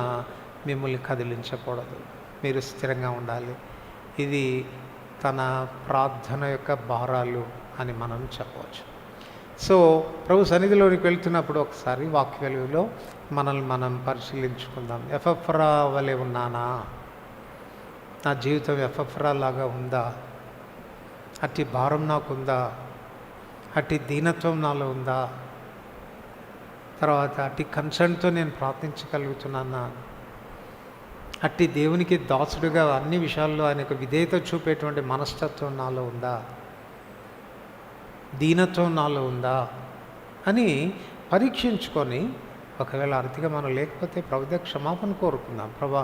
మిమ్మల్ని కదిలించకూడదు, మీరు స్థిరంగా ఉండాలి. ఇది తన ప్రార్థన యొక్క భారాలు అని మనం చెప్పవచ్చు. సో ప్రభు సన్నిధిలోనికి వెళ్తున్నప్పుడు ఒకసారి వాక్య వెలుగులో మనల్ని మనం పరిశీలించుకుందాం. ఎఫ్ఎఫ్రా వలె ఉన్నానా? నా జీవితం ఎఫ్ఎఫ్రా లాగా ఉందా? అట్టి భారం నాకుందా? అట్టి దీనత్వం నాలో ఉందా? తర్వాత అట్టి కన్సర్న్తో నేను ప్రార్థించగలుగుతున్నానా? అట్టి దేవునికి దాసుడుగా అన్ని విషయాల్లో ఆయనకు విధేయత చూపేటువంటి మనస్తత్వం నాలో ఉందా? దీనత్వం నాలో ఉందా అని పరీక్షించుకొని, ఒకవేళ అర్థిగా మనం లేకపోతే ప్రభుత్వ క్షమాపణ కోరుకుందాం. ప్రభా,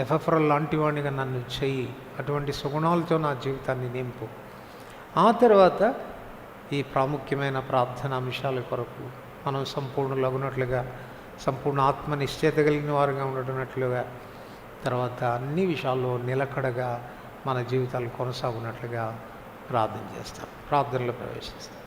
ఎఫ్ఎఫ్రా లాంటి వాడిగా నన్ను చెయ్యి, అటువంటి సుగుణాలతో నా జీవితాన్ని నింపు. ఆ తర్వాత ఈ ప్రాముఖ్యమైన ప్రార్థన అంశాల కొరకు మనం సంపూర్ణులగునట్లుగా, సంపూర్ణ ఆత్మ నిశ్చయిత కలిగిన వారుగా ఉండటట్లుగా, తర్వాత అన్ని విషయాల్లో నిలకడగా మన జీవితాలు కొనసాగునట్లుగా ప్రార్థన చేస్తాం. ప్రార్థనలో ప్రవేశిస్తాం.